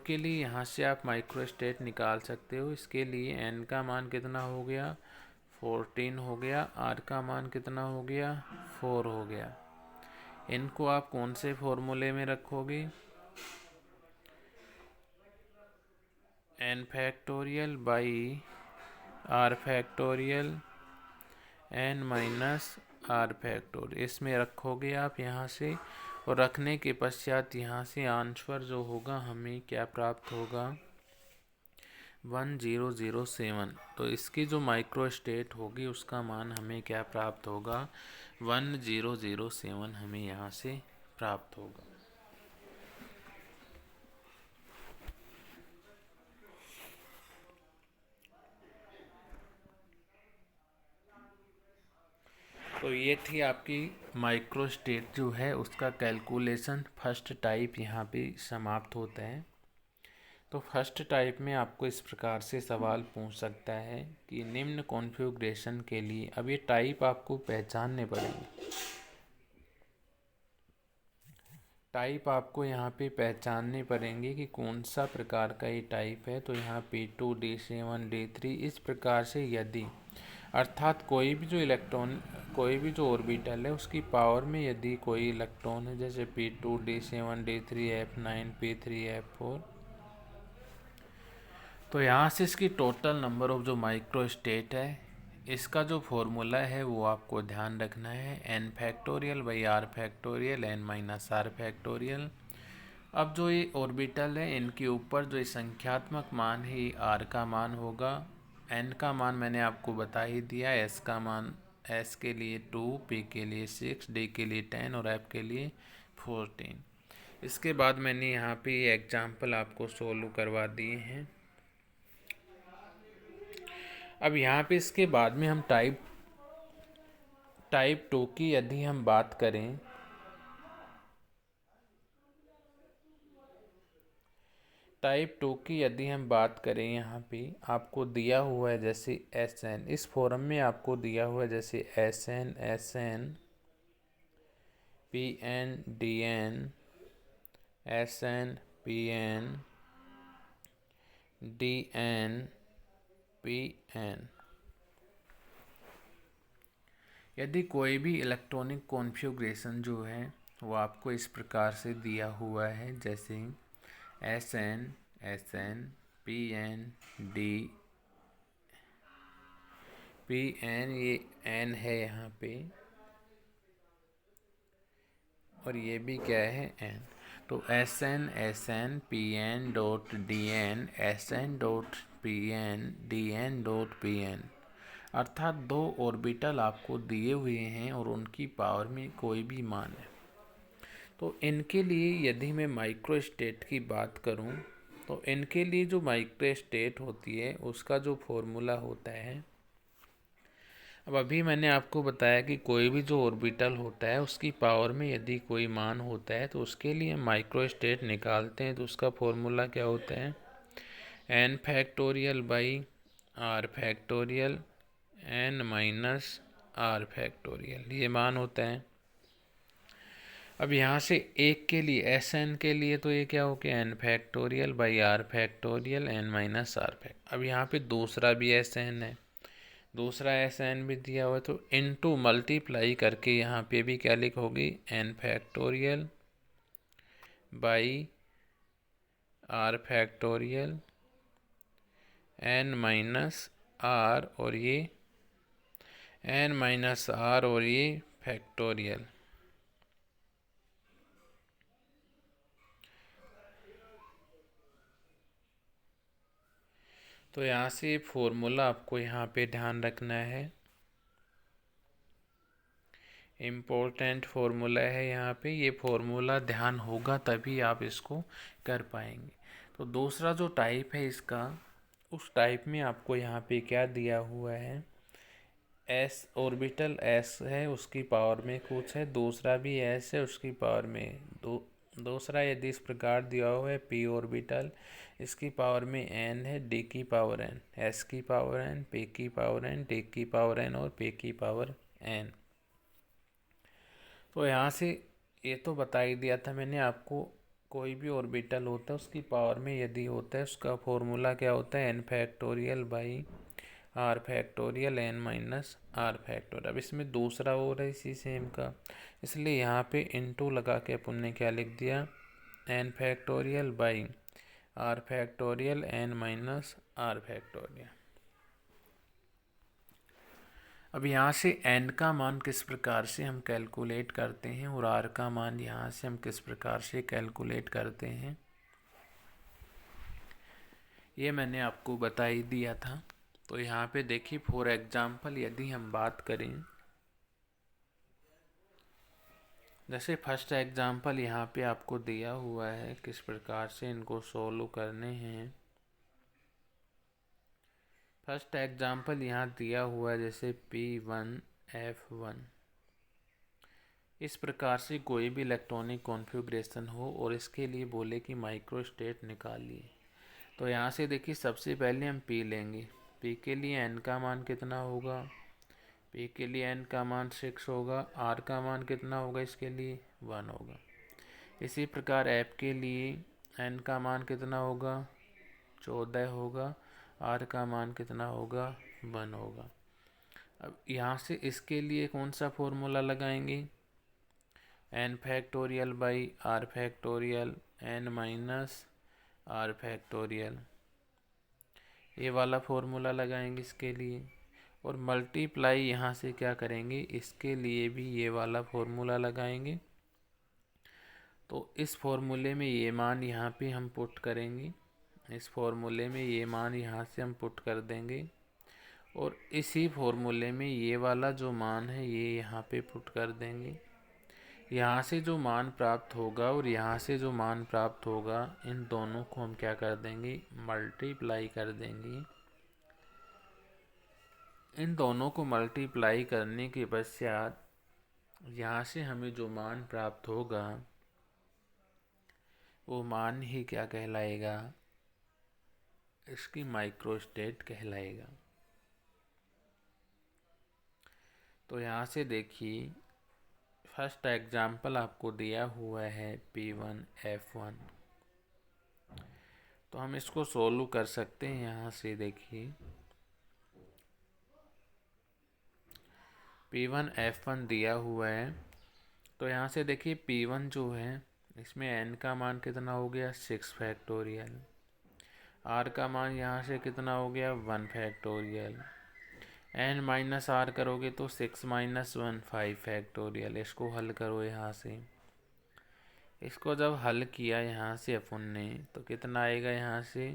के लिए यहाँ से आप माइक्रो स्टेट निकाल सकते हो। इसके लिए n का मान कितना हो गया 14 हो गया, r का मान कितना हो गया 4 हो गया। इनको आप कौन से फॉर्मूले में रखोगे n factorial by r factorial n minus r factorial, इसमें रखोगे आप यहाँ से। और रखने के पश्चात यहाँ से आंसर जो होगा हमें क्या प्राप्त होगा 1007। तो इसकी जो माइक्रो स्टेट होगी उसका मान हमें क्या प्राप्त होगा 1007 हमें यहाँ से प्राप्त होगा। तो ये थी आपकी माइक्रो स्टेट जो है उसका कैलकुलेशन फर्स्ट टाइप यहाँ पे समाप्त होता है। तो फर्स्ट टाइप में आपको इस प्रकार से सवाल पूछ सकता है कि निम्न कॉन्फ़िगरेशन के लिए, अब ये टाइप आपको पहचानने पड़ेंगे। टाइप आपको यहाँ पे पहचानने पड़ेंगे कि कौन सा प्रकार का ये टाइप है। तो यहाँ P2 D7 D3 इस प्रकार से यदि अर्थात कोई भी जो ऑर्बिटल है उसकी पावर में यदि कोई इलेक्ट्रॉन है जैसे P2 D7 D3 F9 P3 F4, तो यहाँ से इसकी टोटल नंबर ऑफ जो माइक्रो स्टेट है इसका जो फॉर्मूला है वो आपको ध्यान रखना है n factorial by r factorial n minus r factorial. अब जो ये ऑर्बिटल है इनके ऊपर जो संख्यात्मक मान है ये r का मान होगा। n का मान मैंने आपको बता ही दिया, s का मान s के लिए 2, p के लिए 6, d के लिए 10 और f के लिए 14। इसके बाद मैंने यहाँ पे ये एग्जाम्पल आपको सोल्व करवा दिए हैं। अब यहाँ पे इसके बाद में हम टाइप 2 की यदि हम बात करें यहाँ पे आपको दिया हुआ है जैसे Sn, इस फॉर्म में आपको दिया हुआ है जैसे Sn Pn Dn Sn Pn Dn Pn। यदि कोई भी इलेक्ट्रॉनिक कॉन्फ़िगरेशन जो है वो आपको इस प्रकार से दिया हुआ है जैसे Sn Pn Pn, ये n है यहाँ पे और ये भी क्या है n। तो Sn Pn dot Dn Sn dot Pn Dn dot Pn। अर्थात दो ऑर्बिटल आपको दिए हुए हैं और उनकी पावर में कोई भी मान है। तो इनके लिए यदि मैं माइक्रो स्टेट की बात करूं, तो इनके लिए जो माइक्रो स्टेट होती है उसका जो फॉर्मूला होता है, अब अभी मैंने आपको बताया कि कोई भी जो ऑर्बिटल होता है उसकी पावर में यदि कोई मान होता है तो उसके लिए हम माइक्रो स्टेट निकालते हैं। तो उसका फॉर्मूला क्या होता है, n factorial by r factorial n minus r factorial, ये मान होता है। अब यहाँ से एक के लिए एस एन के लिए तो ये क्या हो गया, n factorial by r factorial n minus r fact. अब यहाँ पे दूसरा भी एस एन है, दूसरा एस एन भी दिया हुआ है, तो इनटू मल्टीप्लाई करके यहाँ पे भी क्या लिखोगी, n factorial by r factorial n minus r और ये एन माइनस आर और ये फैक्टोरियल। तो यहाँ से फॉर्मूला आपको यहाँ पे ध्यान रखना है, इम्पोर्टेंट फॉर्मूला है यहाँ पे। ये फॉर्मूला ध्यान होगा तभी आप इसको कर पाएंगे। तो दूसरा जो टाइप है इसका, उस टाइप में आपको यहाँ पे क्या दिया हुआ है, एस ऑर्बिटल एस है उसकी पावर में कुछ है, दूसरा भी एस है उसकी पावर में दूसरा यदि इस प्रकार दिया हुआ है पी ऑर्बिटल, इसकी पावर में एन है, डी की पावर एन, एस की पावर एन, पी की पावर एन, डी की पावर एन और पी की पावर एन। तो यहाँ से ये तो बता ही दिया था मैंने आपको, कोई भी ऑर्बिटल होता है उसकी पावर में यदि होता है उसका फॉर्मूला क्या होता है, n factorial by r factorial n minus r factorial. अब इसमें दूसरा हो रहा है इसी सेम का, इसलिए यहाँ पे इनटू लगा के अपन ने क्या लिख दिया, n factorial by r factorial n minus r factorial. अब यहाँ से n का मान किस प्रकार से हम कैलकुलेट करते हैं और r का मान यहाँ से हम किस प्रकार से कैलकुलेट करते हैं, ये मैंने आपको बता ही दिया था। तो यहाँ पे देखिए फॉर एग्जांपल यदि हम बात करें, जैसे फर्स्ट एग्जांपल यहाँ पे आपको दिया हुआ है किस प्रकार से इनको सोल्व करने हैं। फर्स्ट एग्जांपल यहाँ दिया हुआ है जैसे P1F1, इस प्रकार से कोई भी इलेक्ट्रॉनिक कॉन्फ़िगरेशन हो और इसके लिए बोले कि माइक्रो स्टेट निकालिए। तो यहाँ से देखिए सबसे पहले हम P लेंगे, P के लिए n का मान कितना होगा, P के लिए n का मान 6 होगा, R का मान कितना होगा इसके लिए 1 होगा। इसी प्रकार F के लिए n का मान कितना होगा 14 होगा, R का मान कितना होगा 1 होगा। अब यहाँ से इसके लिए कौन सा फॉर्मूला लगाएंगे, n factorial by r factorial n minus r factorial, ये वाला फॉर्मूला लगाएंगे इसके लिए, और मल्टीप्लाई यहाँ से क्या करेंगे, इसके लिए भी ये वाला फॉर्मूला लगाएंगे। तो इस फॉर्मूले में ये मान यहाँ पे हम पुट करेंगे, इस फॉर्मूले में ये मान यहाँ से हम पुट कर देंगे, और इसी फॉर्मूले में ये वाला जो मान है ये यहाँ पे पुट कर देंगे। यहाँ से जो मान प्राप्त होगा और यहाँ से जो मान प्राप्त होगा, इन दोनों को हम क्या कर देंगे, मल्टीप्लाई कर देंगे। इन दोनों को मल्टीप्लाई करने के पश्चात यहाँ से हमें जो मान प्राप्त होगा वो मान ही क्या कहलाएगा, इसकी माइक्रो स्टेट कहलाएगा। तो यहाँ से देखिए फर्स्ट एग्जाम्पल आपको दिया हुआ है P1F1, तो हम इसको सोल्व कर सकते हैं। यहाँ से देखिए P1F1 दिया हुआ है, तो यहाँ से देखिए P1 जो है इसमें n का मान कितना हो गया 6 फैक्टोरियल, r का मान यहाँ से कितना हो गया 1 फैक्टोरियल, n माइनस आर करोगे तो 6 माइनस 1 5 फैक्टोरियल। इसको हल करो यहाँ से, इसको जब हल किया यहाँ से अपन ने तो कितना आएगा, यहाँ से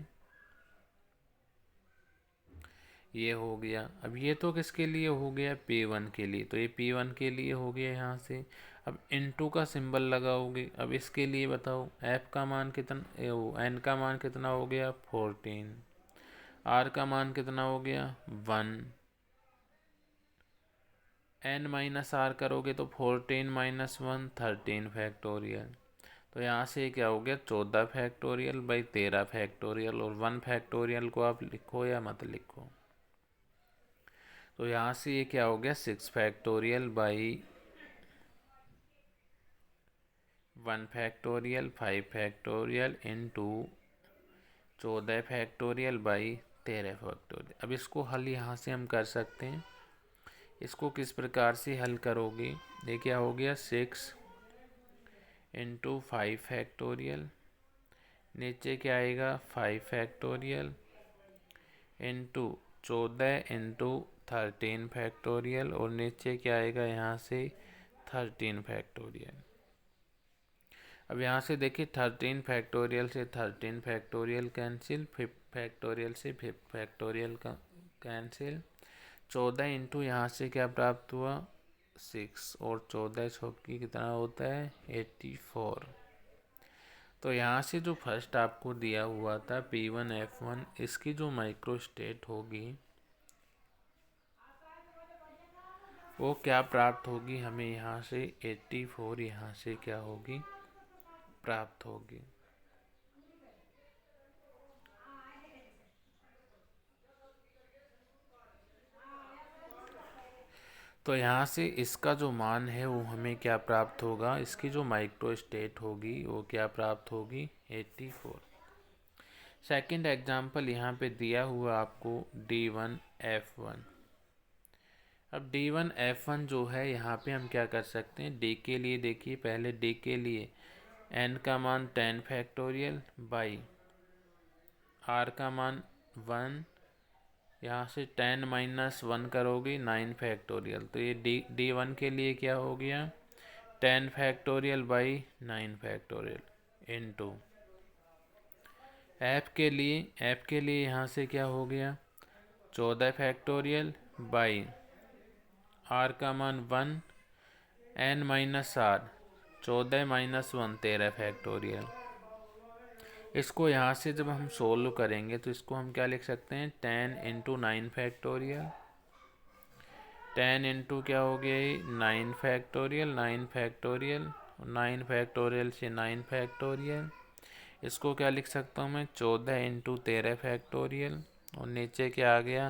ये हो गया। अब ये तो किसके लिए हो गया, P1 के लिए, तो ये P1 के लिए हो गया यहाँ से। अब इनटू का सिंबल लगाओगे। अब इसके लिए बताओ F का मान कितना, N का मान कितना हो गया 14, R का मान कितना हो गया 1, N माइनस आर करोगे तो 14 माइनस 1 13 फैक्टोरियल। तो यहाँ से क्या हो गया 14 फैक्टोरियल बाई 13 फैक्टोरियल, और 1 फैक्टोरियल को आप लिखो या मत लिखो। तो यहाँ से ये क्या हो गया 6 factorial by 1 factorial 5 factorial into 14 factorial by 13 factorial. अब इसको हल यहाँ से हम कर सकते हैं। इसको किस प्रकार से हल करोगे, ये क्या हो गया 6 इंटू 5 फैक्टोरियल, नीचे क्या आएगा 5 फैक्टोरियल इंटू 14 इंटू 13 फैक्टोरियल, और नीचे क्या आएगा यहाँ से 13 फैक्टोरियल। अब यहाँ से देखिए 13 फैक्टोरियल से 13 फैक्टोरियल कैंसिल, 5 फैक्टोरियल से 5 फैक्टोरियल का कैंसिल, 14 इंटू यहाँ से क्या प्राप्त हुआ 6, और 14 चौकी कितना होता है 84। तो यहाँ से जो फर्स्ट आपको दिया हुआ था P1F1, इसकी जो माइक्रो स्टेट होगी वो क्या प्राप्त होगी हमें, यहाँ से 84 यहाँ से क्या होगी प्राप्त होगी। तो यहाँ से इसका जो मान है वो हमें क्या प्राप्त होगा, इसकी जो माइक्रो स्टेट होगी वो क्या प्राप्त होगी 84। सेकंड एग्जांपल यहाँ पे दिया हुआ आपको D1F1। अब D1F1 जो है यहाँ पे हम क्या कर सकते हैं, D के लिए देखिए, पहले D के लिए N का मान 10 फैक्टोरियल बाई R का मान 1, यहाँ से 10 माइनस 1 करोगे 9 फैक्टोरियल, तो ये D1 के लिए क्या हो गया 10 factorial by 9 factorial into F के लिए यहाँ से क्या हो गया 14 फैक्टोरियल बाई R का मान 1, N minus r 14 minus 1 13 factorial. इसको यहाँ से जब हम सोल्व करेंगे तो इसको हम क्या लिख सकते हैं 10 इंटू 9 फैक्टोरियल, 10 इंटू क्या हो गया ये 9 फैक्टोरियल, 9 फैक्टोरियल, 9 फैक्टोरियल से 9 फैक्टोरियल। इसको क्या लिख सकता हूँ मैं 14 इंटू 13 फैक्टोरियल, और नीचे क्या आ गया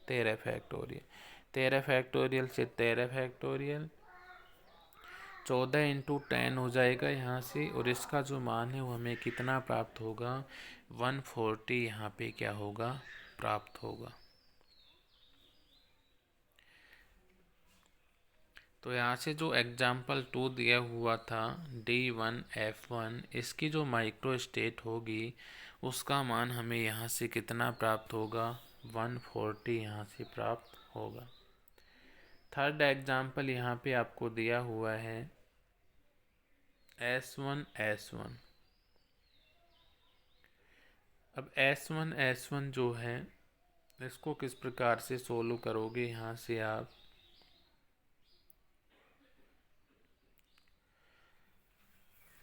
13 फैक्टोरियल, 13 फैक्टोरियल से 13 फैक्टोरियल, 14 इंटू 10 हो जाएगा यहाँ से, और इसका जो मान है वो हमें कितना प्राप्त होगा 140 यहाँ पे क्या होगा प्राप्त होगा। तो यहाँ से जो एग्जाम्पल 2 दिया हुआ था D1F1, इसकी जो माइक्रो स्टेट होगी उसका मान हमें यहाँ से कितना प्राप्त होगा 140 यहाँ से प्राप्त होगा। थर्ड एग्जाम्पल यहाँ पे आपको दिया हुआ है S1 अब S1 जो है इसको किस प्रकार से सोल्व करोगे, यहाँ से आप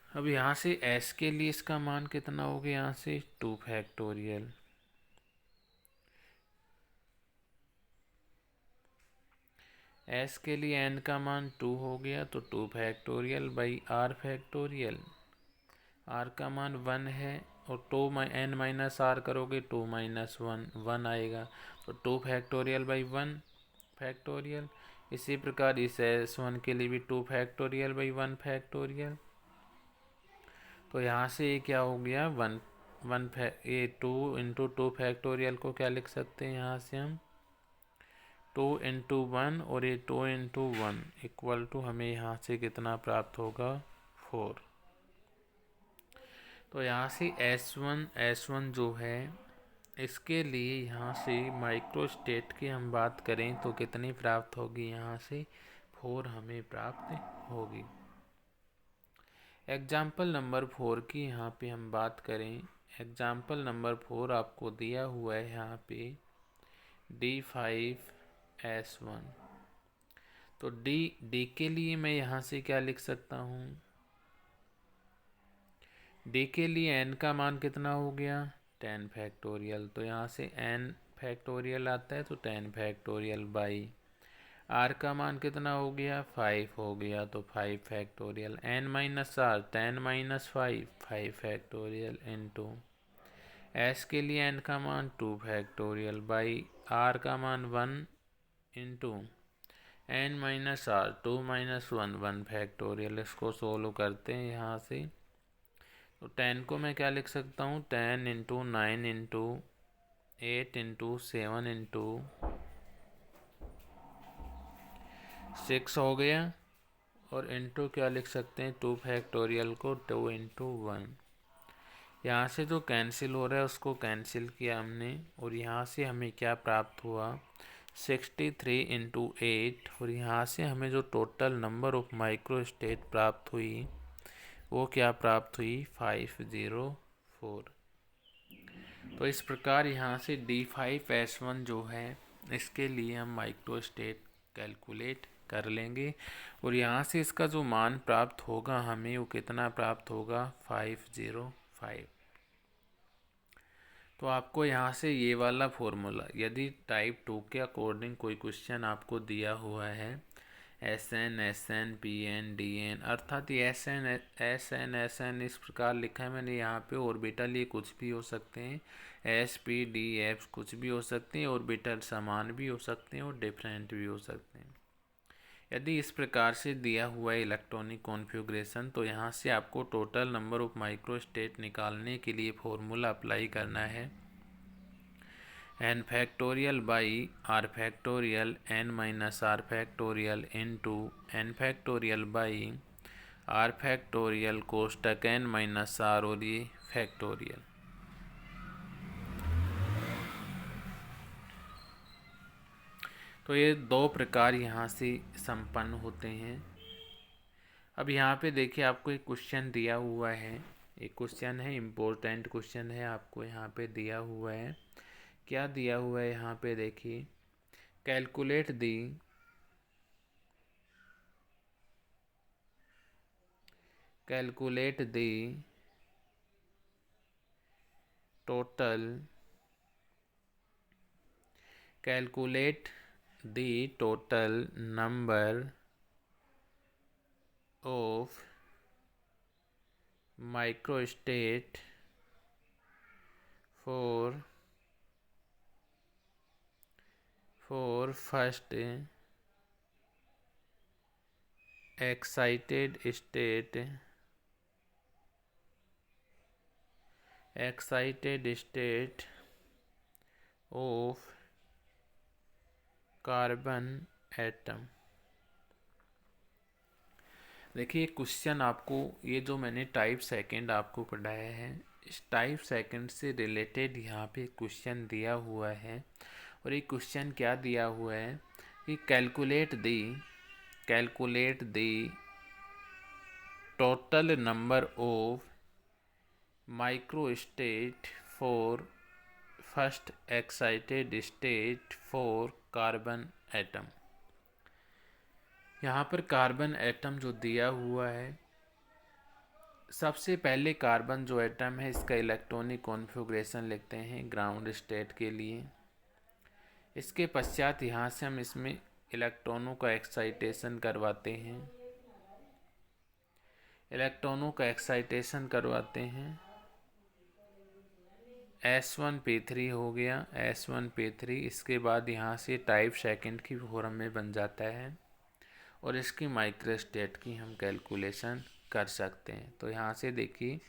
अब यहाँ से S के लिए इसका मान कितना हो गया यहाँ से 2 फैक्टोरियल, S के लिए N का मान 2 हो गया तो 2 factorial by R factorial, R का मान 1 है और 2 N माइनस आर करोगे 2 माइनस 1 आएगा, तो 2 फैक्टोरियल बाई 1 फैक्टोरियल। इसी प्रकार इस S1 के लिए भी 2 फैक्टोरियल बाई 1 फैक्टोरियल। तो यहाँ से ये क्या हो गया ये 2 इंटू 2 फैक्टोरियल को क्या लिख सकते हैं यहाँ से हम 2 इंटू 1, और ये 2 इंटू 1 इक्वल टू हमें यहाँ से कितना प्राप्त होगा 4। तो यहाँ से S1 जो है इसके लिए यहाँ से माइक्रो स्टेट की हम बात करें तो कितनी प्राप्त होगी, यहाँ से 4 हमें प्राप्त होगी। एग्जाम्पल नंबर 4 की यहाँ पे हम बात करें, एग्जाम्पल नंबर 4 आपको दिया हुआ है यहाँ पे D5S1। तो डी के लिए मैं यहाँ से क्या लिख सकता हूँ, डी के लिए n का मान कितना हो गया 10 फैक्टोरियल, तो यहाँ से n फैक्टोरियल आता है तो 10 फैक्टोरियल बाई r का मान कितना हो गया 5 हो गया तो 5 factorial, n minus r 10 minus 5 factorial into s के लिए n का मान 2 फैक्टोरियल बाई r का मान 1 into n minus r 2 minus 1 factorial. इसको सोल्व करते हैं यहाँ से, तो 10 को मैं क्या लिख सकता हूँ 10 इंटू 9 इंटू 8 इंटू 7 इंटू 6 हो गया, और इंटू क्या लिख सकते हैं 2 फैक्टोरियल को 2 इंटू 1। यहाँ से जो कैंसिल हो रहा है उसको कैंसिल किया हमने, और यहाँ से हमें क्या प्राप्त हुआ 63 इंटू 8, और यहाँ से हमें जो total number of micro state प्राप्त हुई वो क्या प्राप्त हुई 504। तो इस प्रकार यहाँ से D5S1 जो है इसके लिए हम माइक्रो स्टेट कैलकुलेट कर लेंगे, और यहाँ से इसका जो मान प्राप्त होगा हमें वो कितना प्राप्त होगा 505। तो आपको यहाँ से ये वाला फॉर्मूला, यदि टाइप 2 के अकॉर्डिंग कोई क्वेश्चन आपको दिया हुआ है SN PN DN, अर्थात ये SN इस प्रकार लिखा है मैंने यहाँ पे, ऑर्बिटल ये कुछ भी हो सकते हैं, SPDF कुछ भी हो सकते हैं, ऑर्बिटल समान भी हो सकते हैं और डिफरेंट भी हो सकते हैं। यदि इस प्रकार से दिया हुआ है इलेक्ट्रॉनिक कॉन्फ़िगरेशन, तो यहाँ से आपको total number of micro state निकालने के लिए फॉर्मूला अप्लाई करना है n factorial by r factorial n minus r factorial into n factorial by r factorial कोष्टक n माइनस r और ये फैक्टोरियल। तो ये दो प्रकार यहाँ से संपन्न होते हैं। अब यहाँ पे देखिए आपको एक क्वेश्चन दिया हुआ है, एक क्वेश्चन है इम्पोर्टेंट क्वेश्चन है, आपको यहाँ पे दिया हुआ है, क्या दिया हुआ है यहाँ पे देखिए, calculate the total number of microstate for first excited state of carbon atom. देखिए क्वेश्चन आपको, ये जो मैंने टाइप सेकंड आपको पढ़ाया है, इस टाइप सेकंड से रिलेटेड यहाँ पे क्वेश्चन दिया हुआ है, और ये क्वेश्चन क्या दिया हुआ है कि calculate the total number of microstate for first excited state for carbon atom. यहाँ पर कार्बन एटम जो दिया हुआ है, सबसे पहले कार्बन जो एटम है इसका इलेक्ट्रॉनिक कॉन्फ़िगरेशन लिखते हैं ग्राउंड स्टेट के लिए। इसके पश्चात यहाँ से हम इसमें इलेक्ट्रॉनों का एक्साइटेशन करवाते हैं, S1P3 हो गया, S1P3। इसके बाद यहाँ से टाइप सेकंड की फॉर्म में बन जाता है, और इसकी माइक्रोस्टेट की हम कैलकुलेशन कर सकते हैं। तो यहाँ से देखिए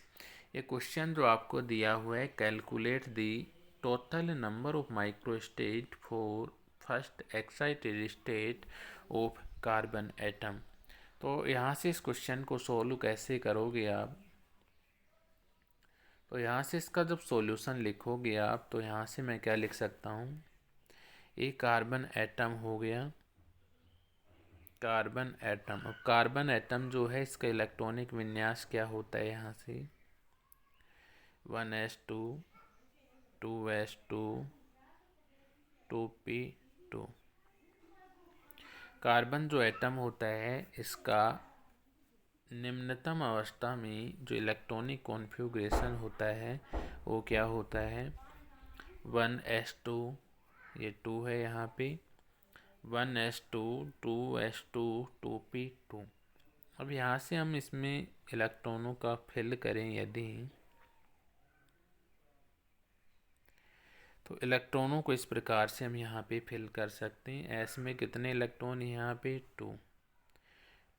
ये क्वेश्चन जो आपको दिया हुआ है, calculate the total number of microstate for first excited state of carbon atom. तो यहाँ से इस क्वेश्चन को सोल्व कैसे करोगे आप, तो यहाँ से इसका जब सॉल्यूशन लिखोगे आप, तो यहाँ से मैं क्या लिख सकता हूँ, एक कार्बन एटम हो गया, कार्बन एटम। अब कार्बन एटम जो है इसका इलेक्ट्रॉनिक विन्यास क्या होता है, यहाँ से 1s2 2s2 2p2। कार्बन जो एटम होता है इसका निम्नतम अवस्था में जो इलेक्ट्रॉनिक कॉन्फ़िगरेशन होता है वो क्या होता है, 1s2, ये 2 है यहाँ पे, 1s2, 2s2, 2p2। अब यहाँ से हम इसमें इलेक्ट्रॉनों का फिल करें यदि, तो इलेक्ट्रॉनों को इस प्रकार से हम यहाँ पे फिल कर सकते हैं। एस में कितने इलेक्ट्रॉन यहाँ पे 2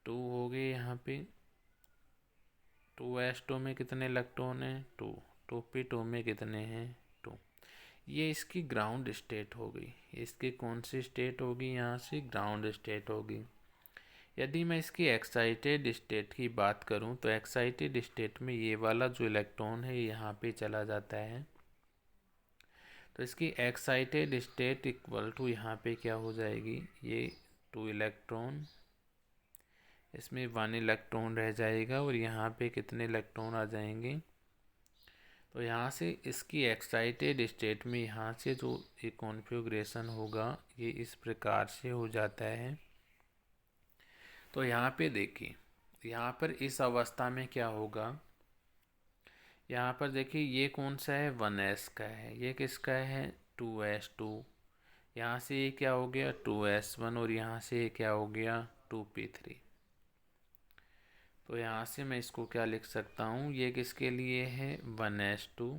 हो गए यहाँ पे, 2s2 में कितने इलेक्ट्रॉन हैं 2p2 में कितने हैं 2। ये इसकी ग्राउंड स्टेट हो गई। इसकी कौन सी स्टेट होगी, यहाँ से ग्राउंड स्टेट होगी। यदि मैं इसकी एक्साइटेड स्टेट की बात करूँ तो एक्साइटेड स्टेट में ये वाला जो इलेक्ट्रॉन है यहाँ पे चला जाता है, तो इसकी एक्साइटेड स्टेट इक्वल टू यहाँ पे क्या हो जाएगी, ये 2 इलेक्ट्रॉन, इसमें 1 इलेक्ट्रॉन रह जाएगा और यहाँ पे कितने इलेक्ट्रॉन आ जाएंगे। तो यहाँ से इसकी एक्साइटेड स्टेट में यहाँ से जो ये कॉन्फ़िगरेशन होगा ये इस प्रकार से हो जाता है। तो यहाँ पे देखिए, यहाँ पर इस अवस्था में क्या होगा, यहाँ पर देखिए ये कौन सा है 1s का है, ये किसका है 2s2, यहाँ से ये क्या हो गया 2s1 और यहाँ से ये क्या हो गया 2p3। तो यहाँ से मैं इसको क्या लिख सकता हूँ, ये किसके लिए है 1s2,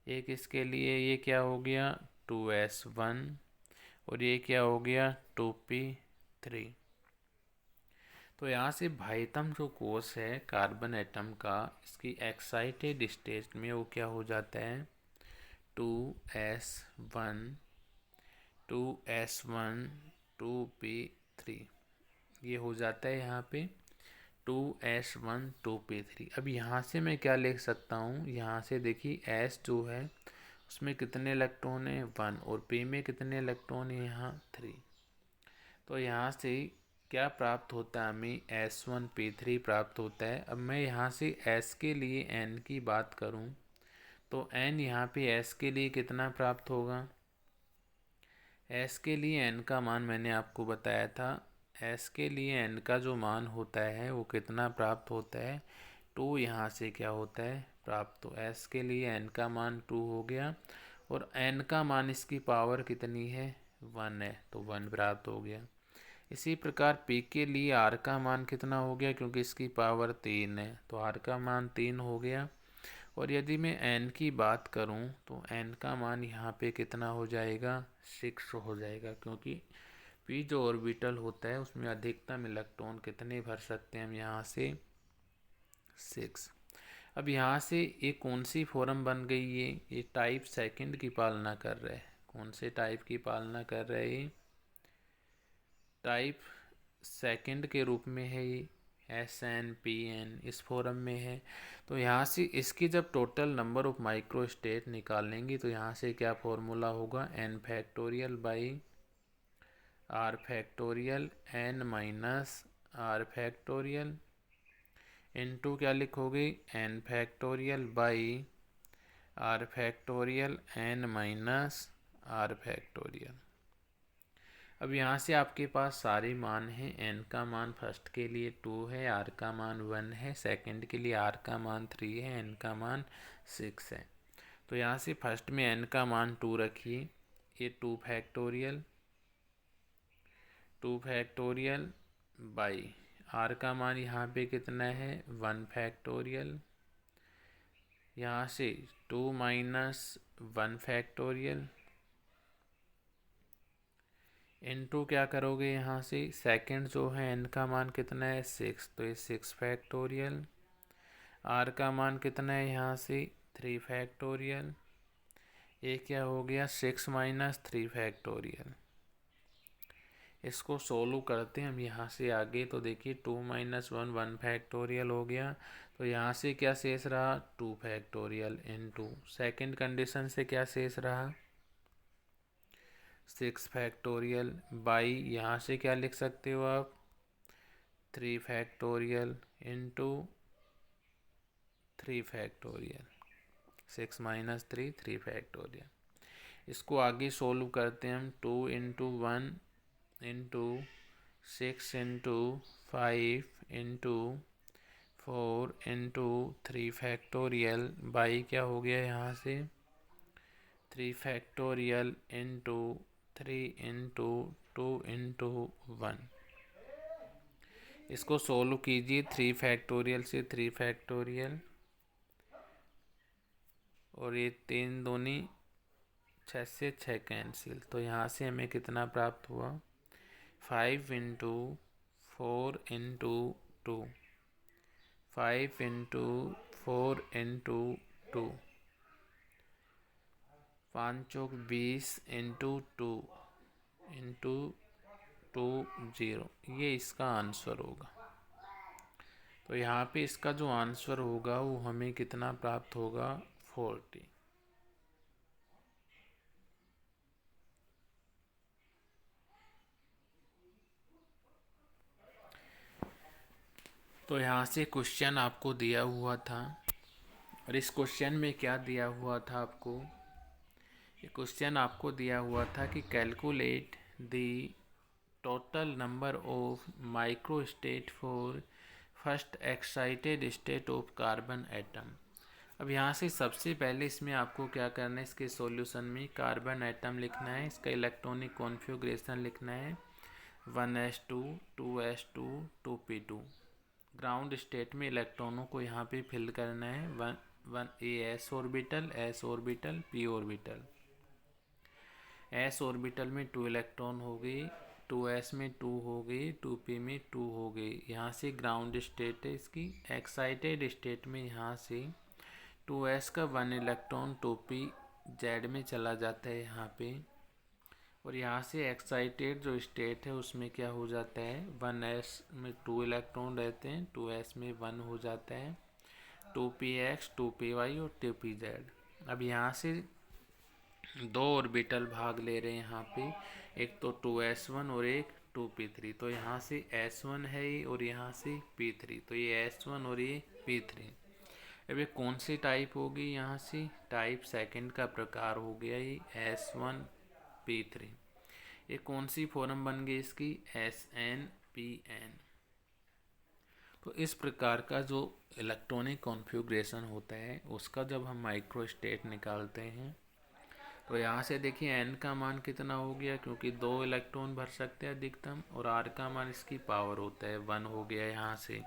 ये किसके लिए, ये क्या हो गया 2s1 और ये क्या हो गया 2p3। तो यहाँ से भाइतम जो कोष है कार्बन एटम का, इसकी एक्साइटेड स्टेट में वो क्या हो जाता है 2s1, 2s1, 2p3, ये हो जाता है यहाँ पे 2s1, 2p3। अब यहाँ से मैं क्या लिख सकता हूँ, यहाँ से देखिए s जो है उसमें कितने इलेक्ट्रॉन है 1 और p में कितने इलेक्ट्रॉन है यहाँ 3। तो यहाँ से क्या प्राप्त होता है हमें s1p3 प्राप्त होता है। अब मैं यहाँ से s के लिए n की बात करूँ तो n यहाँ पे s के लिए कितना प्राप्त होगा, s के लिए n का मान मैंने आपको बताया था, s के लिए n का जो मान होता है वो कितना प्राप्त होता है 2, यहाँ से क्या होता है प्राप्त। तो s के लिए n का मान 2 हो गया और n का मान इसकी पावर कितनी है 1 है, तो 1 प्राप्त हो गया। इसी प्रकार p के लिए r का मान कितना हो गया, क्योंकि इसकी पावर 3 है तो r का मान 3 हो गया। और यदि मैं n की बात करूं तो n का मान यहाँ पे कितना हो जाएगा 6 हो जाएगा, क्योंकि p जो ऑर्बिटल होता है उसमें अधिकतम इलेक्ट्रॉन कितने भर सकते हैं हम यहाँ से 6। अब यहाँ से ये कौन सी फॉर्म बन गई है, ये टाइप सेकंड की पालना कर रहा है। कौन से टाइप की पालना कर रहा है, ये टाइप सेकंड के रूप में है, ये SN/Pn इस फॉर्म में है। तो यहाँ से इसकी जब total number of micro state निकालेंगे तो यहाँ से क्या फॉर्मूला होगा n factorial by r factorial n minus r factorial into क्या लिखोगे n factorial by r factorial n minus r factorial. अब यहाँ से आपके पास सारे मान हैं। n का मान फर्स्ट के लिए 2 है, r का मान 1 है, सेकंड के लिए r का मान 3 है, n का मान 6 है। तो यहाँ से फर्स्ट में n का मान 2 रखिए, ये 2 फैक्टोरियल बाई r का मान यहाँ पे कितना है 1 फैक्टोरियल, यहाँ से 2 माइनस 1 फैक्टोरियल इनटू क्या करोगे, यहाँ से सेकंड जो है n का मान कितना है 6, तो ये 6 फैक्टोरियल, r का मान कितना है यहाँ से 3 फैक्टोरियल, ये क्या हो गया 6 माइनस 3 फैक्टोरियल। इसको सोल्व करते हैं हम यहाँ से आगे, तो देखिए 2 माइनस 1 फैक्टोरियल हो गया, तो यहाँ से क्या शेष रहा 2 फैक्टोरियल इनटू सेकंड कंडीशन से क्या शेष रहा 6 फैक्टोरियल बाई यहाँ से क्या लिख सकते हो आप 3 factorial into 3 factorial, 6 minus 3 3 factorial. इसको आगे सोल्व करते हैं हम। 2 × 1 × 6 × 5 × 4 × 3 बाई क्या हो गया यहाँ से 3 इंटू 3 × 2 × 1। इसको सोल्व कीजिए 3 से 3 और ये 3 दूनी 6 से 6 कैंसिल, तो यहाँ से हमें कितना प्राप्त हुआ 5 × 4 × 2 5 × 4 × 2 5 चौक 20 × 2 × 2 0, ये इसका आंसर होगा। तो यहाँ पे इसका जो आंसर होगा वो हमें कितना प्राप्त होगा 40। तो यहाँ से क्वेश्चन आपको दिया हुआ था, और इस क्वेश्चन में क्या दिया हुआ था आपको, ये क्वेश्चन आपको दिया हुआ था कि calculate the total number of microstate for first excited state of carbon atom. अब यहाँ से सबसे पहले इसमें आपको क्या करना है, इसके सॉल्यूशन में कार्बन एटम लिखना है, इसका इलेक्ट्रॉनिक कॉन्फ़िगरेशन लिखना है 1s2 2s2 2p2। Ground state में इलेक्ट्रॉनों को यहाँ पे फिल करना है 1 s orbital, s orbital, p orbital. s orbital में 2 इलेक्ट्रॉन हो गई, 2s में 2 हो गई, 2p में 2 हो गई। यहाँ से ग्राउंड स्टेट है इसकी। एक्साइटेड स्टेट में यहाँ से 2s का 1 इलेक्ट्रॉन 2p z में चला जाता है यहाँ पे, और यहाँ से एक्साइटेड जो स्टेट है उसमें क्या हो जाता है 1s में 2 इलेक्ट्रॉन रहते हैं, 2s में 1 हो जाता है, 2px 2py और 2pz। अब यहाँ से 2 ऑर्बिटल भाग ले रहे हैं यहाँ पे, एक तो 2s1 और एक 2p3। तो यहाँ से s1 है ये और यहाँ से p3, तो ये s1 और ये p3। अब ये कौन सी टाइप होगी, यहाँ से टाइप सेकंड का प्रकार हो गया ये S1P3। ये कौन सी फॉर्म बन गई इसकी SnPn। तो इस प्रकार का जो इलेक्ट्रॉनिक कॉन्फ़िगरेशन होता है उसका जब हम माइक्रोस्टेट निकालते हैं तो यहाँ से देखिए n का मान कितना हो गया, क्योंकि 2 इलेक्ट्रॉन भर सकते हैं अधिकतम, और r का मान इसकी पावर होता है 1 हो गया। यहाँ से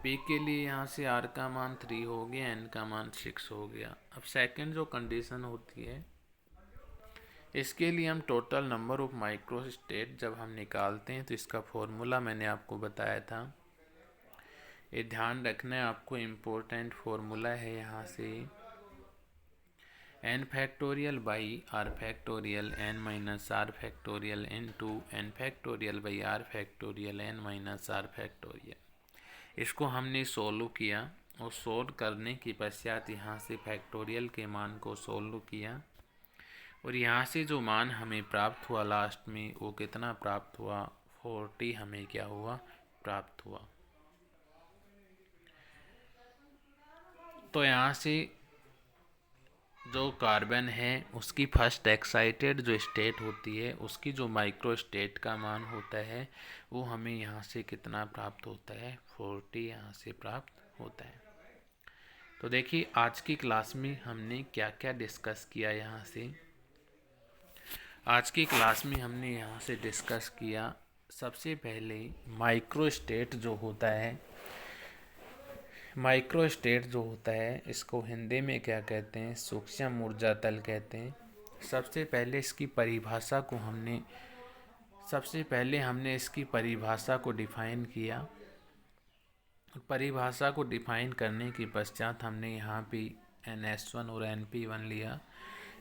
p के लिए यहाँ से r का मान 3 हो गया, n का मान 6 हो गया। अब सेकंड जो कंडीशन होती है इसके लिए हम टोटल नंबर ऑफ माइक्रोस्टेट जब हम निकालते हैं तो इसका फॉर्मूला मैंने आपको बताया था, ये ध्यान रखना है आपको, इम्पोर्टेंट फॉर्मूला है यहाँ से n factorial by r factorial n minus r factorial into n factorial by r factorial n minus r factorial. इसको हमने सोल्व किया और सोल्व करने के पश्चात यहाँ से फैक्टोरियल के मान को सोल्व किया, और यहाँ से जो मान हमें प्राप्त हुआ लास्ट में वो कितना प्राप्त हुआ 40 हमें क्या हुआ प्राप्त हुआ। तो यहाँ से जो कार्बन है उसकी फर्स्ट एक्साइटेड जो स्टेट होती है उसकी जो माइक्रो स्टेट का मान होता है वो हमें यहाँ से कितना प्राप्त होता है 40 यहाँ से प्राप्त होता है। तो देखिए आज की क्लास में हमने क्या क्या डिस्कस किया। यहाँ से आज की क्लास में हमने यहाँ से डिस्कस किया, सबसे पहले माइक्रो स्टेट जो होता है, माइक्रो स्टेट जो होता है इसको हिंदी में क्या कहते हैं, सूक्ष्म ऊर्जा तल कहते हैं। सबसे पहले इसकी परिभाषा को हमने इसकी परिभाषा को डिफाइन किया। परिभाषा को डिफाइन करने के पश्चात हमने यहाँ पे NS1 और NP1 लिया,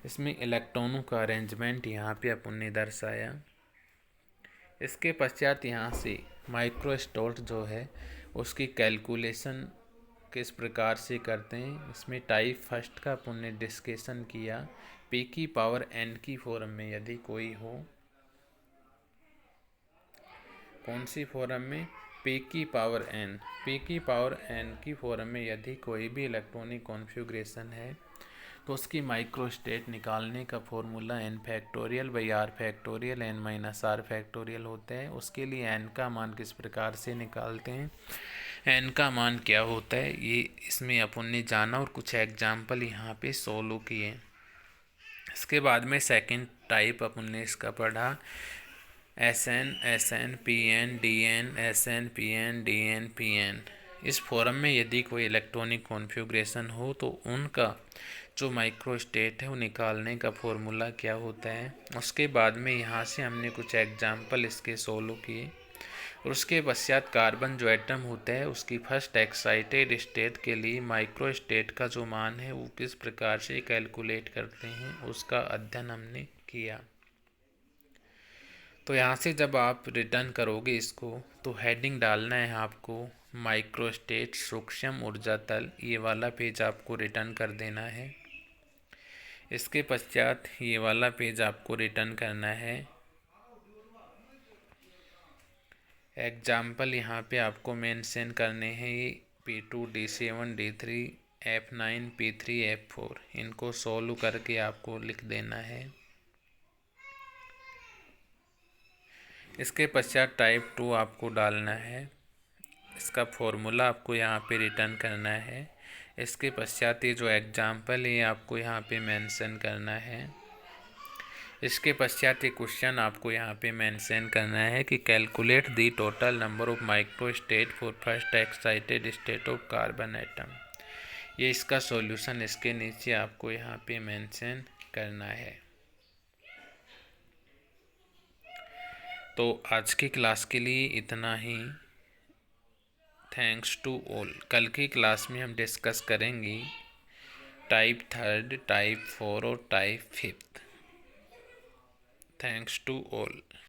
इसमें इलेक्ट्रॉनों का अरेंजमेंट यहाँ पे अपन ने दर्शाया। इसके पश्चात यहाँ से माइक्रोस्टेट जो है उसकी कैलकुलेशन किस प्रकार से करते हैं, इसमें टाइप फर्स्ट का अपन ने डिस्कशन किया। p की पावर n की फॉर्म में यदि कोई हो, कौन सी फॉर्म में p की पावर n की फॉर्म में यदि कोई भी इलेक्ट्रॉनिक कॉन्फ़िगरेशन है तो उसकी माइक्रोस्टेट निकालने का formula n factorial by r factorial n minus r factorial होता है। उसके लिए n का मान किस प्रकार से निकालते हैं, n का मान क्या होता है ये इसमें अपन ने जाना और कुछ एग्जाम्पल यहाँ पे सोल्व किए। इसके बाद में सेकंड टाइप अपन ने इसका पढ़ा SN SN PN DN SN PN DN PN। इस फॉर्म में यदि कोई इलेक्ट्रॉनिक कॉन्फ़िगरेशन हो तो उनका जो माइक्रोस्टेट है वो निकालने का फॉर्मूला क्या होता है। उसके बाद में यहाँ से हमने कुछ एग्जाम्पल इसके सोल्व किए और उसके पश्चात कार्बन जो एटम होता है उसकी फर्स्ट एक्साइटेड स्टेट के लिए माइक्रोस्टेट का जो मान है वो किस प्रकार से कैलकुलेट करते हैं उसका अध्ययन हमने किया। तो यहाँ से जब आप रिटर्न करोगे इसको तो हेडिंग डालना है आपको माइक्रोस्टेट सूक्ष्म ऊर्जा तल, ये वाला पेज आपको रिटर्न कर देना है। इसके पश्चात ये वाला पेज आपको रिटर्न करना है। एग्जाम्पल यहाँ पे आपको मेंशन करने हैं ये P2 D7 D3 F9 P3 F4, इनको सॉल्व करके आपको लिख देना है। इसके पश्चात टाइप 2 आपको डालना है, इसका फॉर्मूला आपको यहाँ पे रिटर्न करना है। इसके पश्चात ये जो एग्जाम्पल है आपको यहाँ पे मेंशन करना है। इसके पश्चात ये क्वेश्चन आपको यहाँ पे मेंशन करना है कि calculate the total number of microstate for first excited state of carbon atom. ये इसका सॉल्यूशन इसके नीचे आपको यहाँ पे मेंशन करना है। तो आज की क्लास के लिए इतना ही। Thanks to all. कल की क्लास में हम डिस्कस करेंगे टाइप 3, टाइप 4 और टाइप 5। Thanks to all.